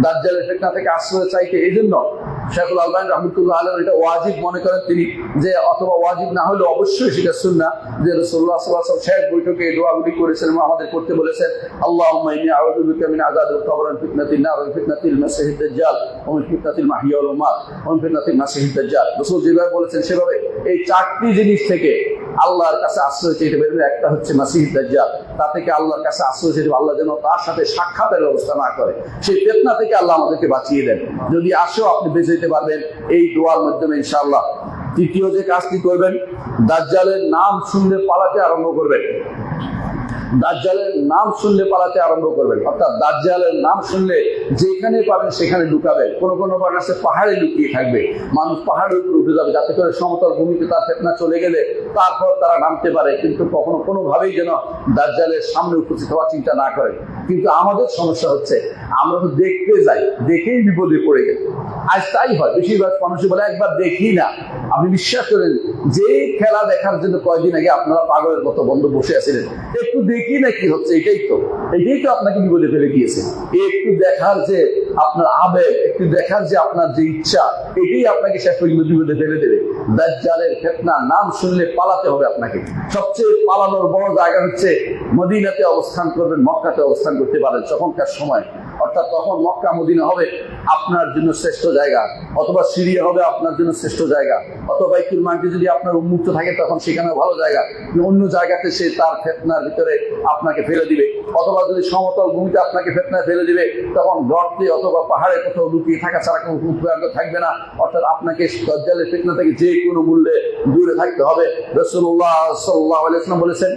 দাজ্জালের ফিতনা থেকে আশ্রয় চাইতে। এই জন্য শেখুল আলবানী রাহমাতুল্লাহ আলাইহি এটা ওয়াজিব মনে করেন তিনি, যে অথবা ওয়াজিব না হলে অবশ্যই সেটা সুন্নাহ, যে রাসূলুল্লাহ সাল্লাল্লাহু আলাইহি ওয়াসাল্লাম শেষ বৈঠকে এই দোয়াগুলি করেছেন এবং আমাদের করতে বলেছেন। আল্লাহুম্মা ইন্নী আউযু বিকা মিন আযাবিল কবর ওয়া ফিতনাতিন নার ওয়া ফিতনাতিল মাসিহিদ দাজ্জাল ওয়া মিন ফিতনাতিল মাহইয়া ওয়াল মামাত ওয়া মিন ফিতনাতিল মাসিহিদ দাজ্জাল। রাসূল যেভাবে বলেছেন সেভাবে এই 4টি জিনিস থেকে আল্লাহর কাছে আশ্রয় চাইতে পারবে। একটা হচ্ছে মাসিহ দাজ্জাল, তা থেকে আল্লাহর কাছে আশ্রয় চাইতে আল্লাহ যেন তার সাথে সাক্ষাতের ব্যবস্থা না করে, সেই ফিতনা থেকে আল্লাহ আমাদেরকে বাঁচিয়ে দেন। যদি আসেও আপনি বেঁচে যেতে পারবেন এই দোয়ার মাধ্যমে ইনশাআল্লাহ। তৃতীয় যে কাজটি করবেন, দাজ্জালের নাম শুনলে পালাতে আরম্ভ করবেন। দাজ্জালের নাম শুনলে পালাতে আরম্ভ করবেন, অর্থাৎ দাজ্জালের নাম শুনলে যেখানে পাবেন সেখানে ঢুকাবেন। কোনো কোনো বার আছে পাহাড়ে লুকিয়ে থাকবে, মানুষ পাহাড়ের উপর উঠে যাবে যাতে করে সমতল ভূমিতে তার ফিতনা চলে গেলে তারপর তারা নামতে পারে, কিন্তু কখনো কোনোভাবেই যেন দাজ্জালের সামনে উপস্থিত হওয়ার চিন্তা না করে। কিন্তু আমাদের সমস্যা হচ্ছে আমরা তো দেখতে যাই, দেখেই বিপদে পড়ে গেল। আজ তাই হয়, বেশিরভাগ মানুষই বলে একবার দেখি না। আপনি বিশ্বাস করেন, যে খেলা দেখার জন্য কয়েকদিন আগে আপনারা পাগলের মতো বন্ধ বসে আছিলেন, একটু দেখি না কি হচ্ছে, এটাই তো আপনাকে বিপদে ফেলে গিয়েছে। একটু দেখার যে আপনার আবেগ, একটু দেখার যে আপনার যে ইচ্ছা, এটাই আপনাকে শেষ পর্যন্ত বিপদে ফেলে দেবে। দাজ্জালের ফিতনা নাম শুনলে পালাতে হবে আপনাকে। সবচেয়ে পালানোর বড় জায়গা হচ্ছে মদিনাতে অবস্থান করবেন, মক্কাতে অবস্থান করতে পারেন তখনকার সময়, অর্থাৎ তখন মক্কা মদিনা হবে আপনার জন্য শ্রেষ্ঠ জায়গা, অথবা সিরিয়া হবে আপনার জন্য শ্রেষ্ঠ জায়গা, অথবা বাইতুল মাকদিস যদি আপনার উন্মুক্ত থাকে তখন সেখানে ভালো জায়গা। অন্য জায়গাতে সে তার ফিতনার ভিতরে আপনাকে ফেলে দিবে, অথবা যদি সমতল ভূমিতে আপনাকে ফিতনায় ফেলে দিবে তখন গর্তে অথবা পাহাড়ে কোথাও লুকিয়ে থাকা ছাড়া কোনো উপায় থাকবে না। অর্থাৎ আপনাকে দাজ্জালের ফিতনা থেকে যে কোনো মূল্যে দূরে থাকতে হবে। রাসূলুল্লাহ সাল্লাল্লাহু আলাইহি ওয়াসাল্লাম বলেছেন,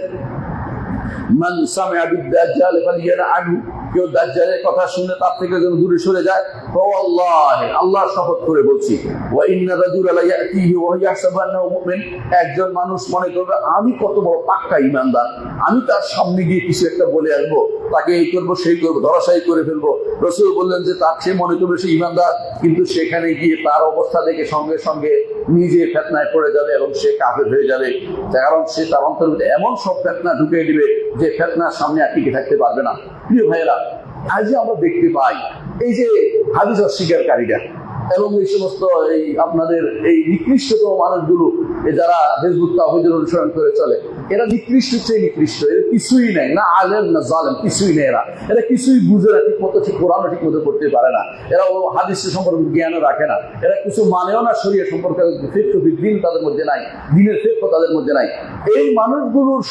মান সামি'a বিদ-দাজ্জাল ফালিয়ানআহু, কেউ দাজ্জালের কথা শুনে তার থেকে যেন দূরে সরে যায়। ওয়াল্লাহি, আল্লাহর শপথ করে বলছি, ওয়া ইন্না রাজুলা লা ইয়াতিহি ওয়া ইয়াহসাবু আন্নাহু মুমিন, একজন মানুষ মনে করবে আমি কত বড় পাক্কা ঈমানদার, আমি তার সামনে গিয়ে কিছু একটা বলে আসবো, তাকে এই করবো সেই করবো, ধরাশায়ী করে ফেলবো। রাসূল বললেন যে তার সে মনে করবে সে ঈমানদার, কিন্তু সেখানে গিয়ে তার অবস্থা দেখে সঙ্গে সঙ্গে নিজে ফিতনায় পড়ে যাবে এবং সে কাফের হয়ে যাবে। কারণ সে তার অন্তরের মধ্যে এমন সব ফিতনা ঢুকিয়ে দিবে যে ফিতনার সামনে আর টিকে থাকতে পারবে না। প্রিয় ভাইয়েরা, আজই আমরা দেখতে পাই এই যে হাদিস অস্বীকারীরা এবং এই সমস্ত এই আপনাদের এই নিকৃষ্টতম মানুষগুলো, যারা ফেসবুক তাওহীদের অনুসরণ করে চলে, এরা নিকৃষ্ট চেয়ে নিকৃষ্ট, এর কিছুই নাই, না আলেম না জালেম, কিছুই নেই। এরা কিছুই বুঝে না, ঠিক মতো ঠিক কোরআন ঠিক মতো করতে পারে না, এরা ও হাদিস সম্পর্কে জ্ঞানও রাখে না, এরা কিছু মানেও না, শরীয়ত সম্পর্কে দিন তাদের মধ্যে নাই, দিনের ফিকহ তাদের মধ্যে নাই। এই মানুষগুলোর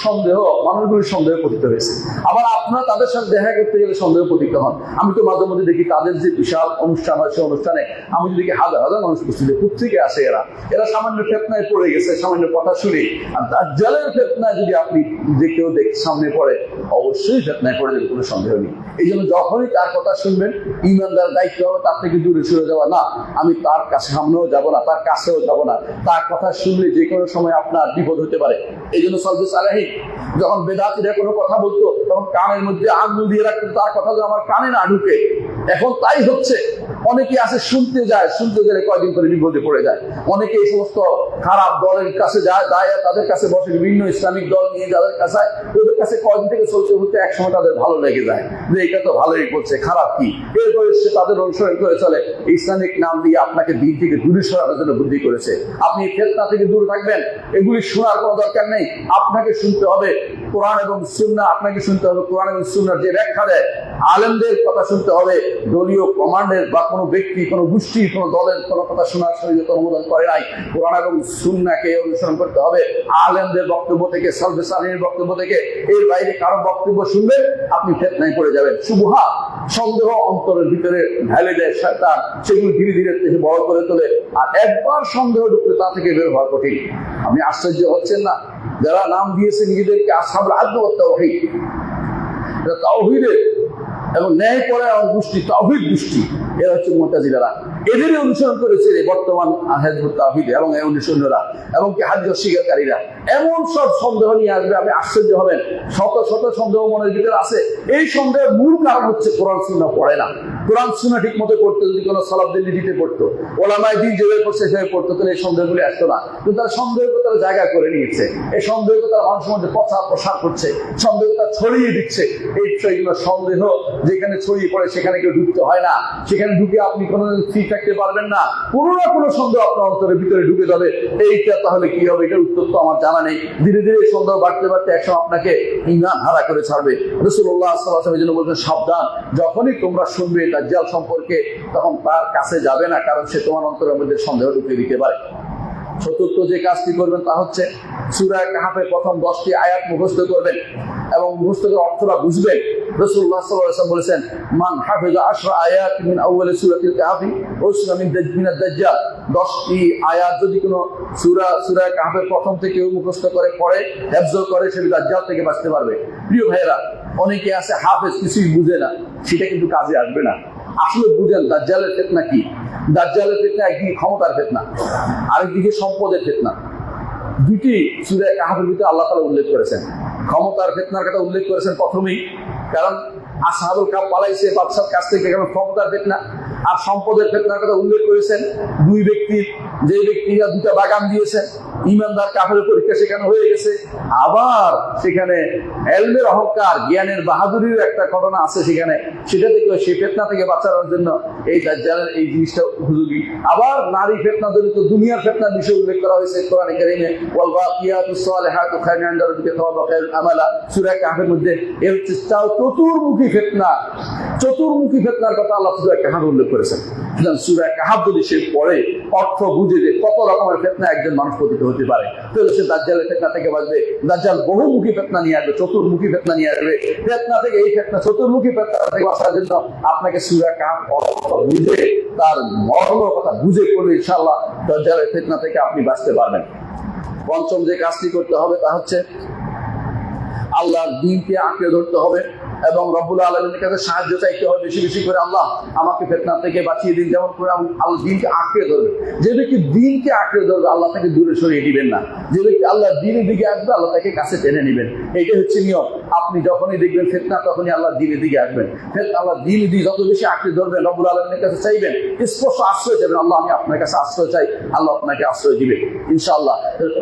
সন্দেহ পতিত হয়েছে। আবার আপনারা তাদের সাথে দেখা করতে গেলে সন্দেহ পতিত হন। আমি তো মাঝে মধ্যে দেখি তাদের যে বিশাল অনুষ্ঠান হয়, সে অনুষ্ঠানে আমি যদি দেখি হাজার হাজার মানুষ উপস্থিত, কোথেকে আসে এরা সামান্য ফিতনায় পড়ে গেছে, সামান্য কথা শুনে। আর দাজ্জালের ফিতনায় যদি আপনি যে কেউ সামনে পড়ে, অবশ্যই ফিতনায় পড়ে যাবে, কোনো সন্দেহ নেই। এই জন্য যখনই তার কথা শুনবেন, ঈমানদার দায়িত্ব হবে তার থেকে দূরে সরে যাওয়া। না, আমি তার কাছে সামনেও যাবো না, তার কাছেও যাবো না। তার কথা শুনলে যে কোনো সময় আপনার বিপদ হতে পারে। এই জন্য সালফে সালেহীন যখন বেদাতীরা কোনো কথা বলতো তখন কানের মধ্যে আঙুল দিয়ে রাখতেন, তার কথা যে আমার কানে না ঢুকে। এখন তাই হচ্ছে, অনেকে আছে শুনতে গেলে কয়দিন করে বিপদে পড়ে যায়। অনেকে এই সমস্ত খারাপ দলের কাছে যায়, তাদের কাছে বসে, বিভিন্ন ইসলামিক দল নিয়ে যাদের কাছে, ওদের কাছে কয়দিন থেকে চলতে একসময় তাদের ভালো লেগে যায় যে এটা তো ভালোই করছে, খারাপ কি। এরপরে সে তাদের অনুসরণ করে চলে, ইসলামিক নাম দিয়ে আপনাকে দিন থেকে দূরে সরানোর জন্য বুদ্ধি করেছে। আপনি ফিতনা থেকে দূরে থাকবেন, এগুলি শোনার কোনো দরকার নেই। আপনাকে শুনতে হবে কোরআন এবং সুন্নাহ, আপনাকে শুনতে হবে কোরআন এবং সুন্নাহর যে ব্যাখ্যা দেয়, আলেমদের কথা শুনতে হবে। দলীয় কমান্ডের বা কোনো ব্যক্তি, কোনো গোষ্ঠী, কোনো দলের কোনো কথা শোনার শরীয়ত অনুমোদন করে নাই। কোরআন এবং সুন্নাহকে অনুসরণ করতে হবে, আলেমদের বক্তব্য থেকে, সালফে সালেহীনের বক্তব্য থেকে। এর বাইরে কারো বক্তব্য শুনবেন, আপনি ফিতনায় পড়ে যাবেন। শুবহাত, সন্দেহ অন্তরের ভিতরে ঢেলে দেয় শয়তান, সেগুলো ধীরে ধীরে বড় করে তোলে। আর একবার সন্দেহ ঢুকলে তা থেকে বের হওয়া কঠিন। আপনি আশ্চর্য হচ্ছেন না, যারা নাম দিয়েছে নিজেদেরকে আসহাবুল আদল ওয়াত তাওহীদ, তাওহীদের এবং ন্যায় পরায়ণ গোষ্ঠী, তাওহীদ গোষ্ঠী, এরা হচ্ছে মুতাজিলারা। এদেরই অনুসরণ করেছে বর্তমান হিজবুত তাওহীদ এবং এই অনুসরণরা এবং কি হাদিস অস্বীকারীরা। এমন সব সন্দেহ নিয়ে আসবে, আপনি আশ্চর্য হবেন। শত শত সন্দেহ মনের ভিতরে আছে। এই সন্দেহের মূল কারণ হচ্ছে কোরআন সুন্নাহ পড়ে না। কোরআন সুন্নাহ ঠিক মতো পড়তো, যদি কোনো সালাফদের নীতিতে পড়তো, ওলামায়ে দ্বীন যেভাবে পড়ছে সেভাবে পড়তো, তাহলে এই সন্দেহগুলি আসতো না। কিন্তু তারা সন্দেহকে তারা জায়গা করে নিয়েছে, এই সন্দেহকে তারা মানুষের মধ্যে প্রসার করছে, সন্দেহকে তারা ছড়িয়ে দিচ্ছে। এই বিষয়গুলো সন্দেহ যেখানে ছড়িয়ে পড়ে সেখানে কেউ ঢুকতে হয় না, সেখানে ঢুকে আপনি কোনোদিন ফ্রি থাকতে পারবেন না। কোনো না কোনো সন্দেহ আপনার অন্তরের ভিতরে ঢুকে যাবে। এইটা তাহলে কি হবে, এটার উত্তর তো আমার জানা নেই। ধীরে ধীরে সন্দেহ বাড়তে বাড়তে একসময় আপনাকে ঈমান হারা করে ছাড়বে। রাসূলুল্লাহ সাল্লাল্লাহু আলাইহি ওয়াসাল্লাম এই জন্য বলছেন, সাবধান, যখনই তোমরা শুনবে দাজ্জাল সম্পর্কে তখন তার কাছে যাবে না, কারণ সে তোমার অন্তরের মধ্যে সন্দেহ ঢুকিয়ে দিতে পারে। চতুর্থ যে কাজটি করবেন তা হচ্ছে সূরা কাহফের প্রথম 10টি আয়াত মুখস্থ করবেন এবং মুখস্থ করে অর্থটা বুঝবেন। রাসূলুল্লাহ সাল্লাল্লাহু আলাইহি ওয়াসাল্লাম বলেছেন, মান হাফিজা 10 আয়াত মিন আউয়াল সূরাতিল কাহফি উসরা মিনাদ দাজ্জাল। 10টি আয়াত যদি কোনো সূরা কাহফের প্রথম থেকে মুখস্থ করে পড়ে, হিফজ করে, সে দাজ্জাল থেকে বাঁচতে পারবে। প্রিয় ভাইয়েরা, অনেকে আছে হাফেজ কিছুই বুঝে না, সেটা কিন্তু কাজে আসবে না। আসলে বুঝেন দাজ্জালের ফিতনা কি। দাজ্জালের ফিতনা একদিকে ক্ষমতার ফিতনা, আরেকদিকে সম্পদের ফিতনা। দুটি সূরা কাহফের ভিতরে আল্লাহ তাআলা উল্লেখ করেছেন। ক্ষমতার ফিতনার কথা উল্লেখ করেছেন প্রথমেই, কারণ আসহাবুল কাহফ পালাইছে বাদশার কাছ থেকে, কারণ ক্ষমতার ফিতনা। আর সম্পদের ফিতনার কথা উল্লেখ করেছেন দুই ব্যক্তির, যে ব্যক্তিরা দুটা বাগান দিয়েছেন, ইমানদার কাফের পরীক্ষা সেখানে হয়ে গেছে। আবার সেখানে এলমের অহংকার, জ্ঞানের বাহাদুরির একটা ঘটনা আছে সেখানে, সেটা থেকে সেই ফিতনা থেকে বাঁচানোর জন্য এই দাজ্জালের এই জিনিসটা উপযোগী। আবার নারী ফিতনা জনিত দুনিয়ার ফিতনার বিষয় উল্লেখ করা হয়েছে কোরআনে কারীমে, ওয়াল বাকিয়াতুস সালিহাতু খায়রুন ইনদা রাব্বিকা সাওয়াবান ওয়া খায়রুন আমালা। সূরা কাহফের মধ্যে এর চতুর্মুখী ফিতনা, চতুর্মুখী ফিতনার কথা আল্লাহ সূরা কাহফে উল্লেখ করেছেন। সূরা কাহফ যদি সে পড়ে, অর্থ বুঝে যে কত রকমের ফিতনা একজন মানুষ পতিত হতে পারে, তাহলে সে দাজ্জালের ফিতনা থেকে বাঁচবে। দাজ্জাল বহুমুখী ফিতনা নিয়ে আসবে, চতুর্মুখী ফিতনা নিয়ে আসবে। ফিতনা থেকে এই ফিতনা, চতুর্মুখী ফিতনা থেকে বাঁচার জন্য আপনাকে সূরা কাহফ অর্থ বুঝে, তার মর্ম কথা বুঝে পড়লে ইনশাআল্লাহ দাজ্জালের ফিতনা থেকে আপনি বাঁচতে পারবেন। পঞ্চম যে কাজটি করতে হবে তা হচ্ছে আল্লাহর দ্বীনকে আঁকড়ে ধরতে হবে এবং রব্বুল আলামিনের কাছে সাহায্য চাইতে হবে বেশি বেশি করে। আল্লাহ আমাকে ফিতনা থেকে বাঁচিয়ে দিন। যেমন করে আল্লাহ দ্বীনকে আঁকড়ে ধরবে। যে ব্যক্তি দ্বীনকে আঁকড়ে ধরবে, আল্লাহ তাকে দূরে সরিয়ে দিবেন না। যে ব্যক্তি আল্লাহর দ্বীনের দিকে আসবে, আল্লাহ তাকে কাছে টেনে নেবেন। এইটা হচ্ছে নিয়ম। আপনি যখনই দেখবেন ফিতনা, তখনই আল্লাহর দ্বীনের দিকে আসবেন। আল্লাহর দ্বীনের দিকে যত বেশি আঁকড়ে ধরবেন, রব্বুল আলামিনের কাছে চাইবেন, স্পষ্ট আশ্রয় চাইবেন, আল্লাহ আমি আপনার কাছে আশ্রয় চাই, আল্লাহ আপনাকে আশ্রয় দিবে ইনশাআল্লাহ।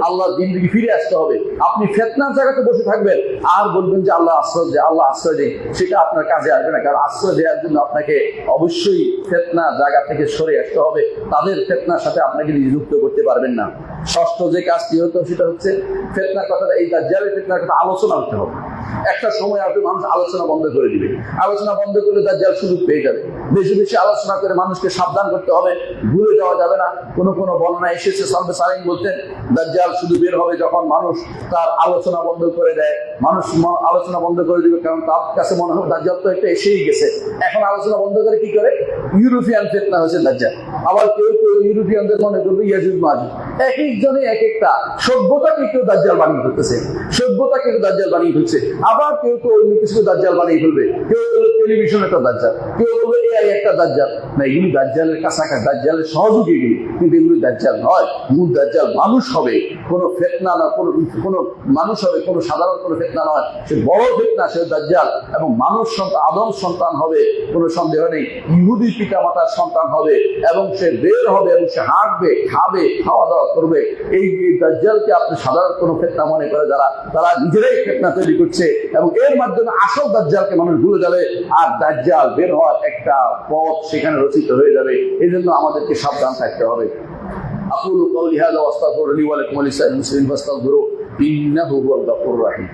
আল্লাহর দ্বীন দিকে ফিরে আসতে হবে। আপনি ফিতনার জায়গাতে বসে থাকবেন আর বলবেন যে আল্লাহ আশ্রয় দে, আল্লাহ আশ্রয় দে, সেটা আপনার কাজে আসবে না। কারণ আশ্রয় দেওয়ার জন্য আপনাকে অবশ্যই ফিতনা জায়গা থেকে সরে আসতে হবে। তাদের ফিতনার সাথে আপনাকে নিযুক্ত করতে পারবেন না। ষষ্ঠ যে কাজটি হতো সেটা হচ্ছে ফিতনার কথাটা, এই দাজ্জালের ফিতনার কথা আলোচনা করতে হবে। একটা সময় আসবে মানুষ আলোচনা বন্ধ করে দিবে। আলোচনা বন্ধ করলে দাজ্জাল সুযোগ পেয়ে যাবে। বেশি বেশি আলোচনা করে মানুষকে সাবধান করতে হবে, ভুলে যাওয়া যাবে না। কোনো কোনো বর্ণনা এসেছে, সালবে সালিম বলতেন দাজ্জাল শুধু বের হবে যখন মানুষ তার আলোচনা বন্ধ করে দেয়। মানুষ আলোচনা বন্ধ করে দিবে, কারণ তার কাছে মনে হবে দাজ্জাল তো একটা এসেই গেছে। এখন আলোচনা বন্ধ করে কি করে? ইউরোপিয়ান ফিতনা হয়েছে দাজ্জাল। আবার কেউ কেউ ইউরোপিয়ানদের মনে করবে ইয়াজুজ মাজুজ। এক একজনে এক একটা সভ্যতাকে কেউ দাজ্জাল বানিয়ে ফেলতেছে, সভ্যতাকে কেউ দাজ্জাল বানিয়ে ফেলছে। আবার কেউ কেউ অন্য কিছু দাজ্জাল বানিয়ে ফেলবে। কেউ বলবে টেলিভিশন একটা দাজ্জাল, কেউ বলবে এআই একটা দাজ্জাল। না, এগুলি দাজ্জালের কাছাকাছি, দাজ্জালের সহযোগী এগুলি, কিন্তু এগুলি দাজ্জাল নয়। মূল দাজ্জাল মানুষ হবে, কোনো ফিতনা না, কোনো মানুষ হবে, কোনো সাধারণ কোনো ফিতনা নয়। সে বড় ফিতনা, সে দাজ্জাল। এবং মানুষ সন্তান, আদম সন্তান হবে, কোনো সন্দেহ নেই। ইহুদি পিতা মাতার সন্তান হবে এবং সে বের হবে এবং সে হাঁটবে, খাবে, খাওয়া দাওয়া করবে। এই দাজ্জালকে আপনি সাধারণ কোনো ফিতনা মনে করে যারা, তারা নিজেরাই ফিতনা তৈরি করছে এবং এর মাধ্যমে আসল দাজ্জালকে মানুষ ভুলে যাবে। আর দাজ্জাল বের হওয়ার একটা পথ সেখানে রচিত হয়ে যাবে। এই জন্য আমাদেরকে সাবধান থাকতে হবে। আকুলু কওলি হাযা ওয়াস্তাগফিরুল্লাহি ওয়া লাকুম ওয়া লিসাইরিল মুসলিমিন ফাস্তাগফিরুহু ইন্নাহু হুয়াল গফুরুর রাহিম।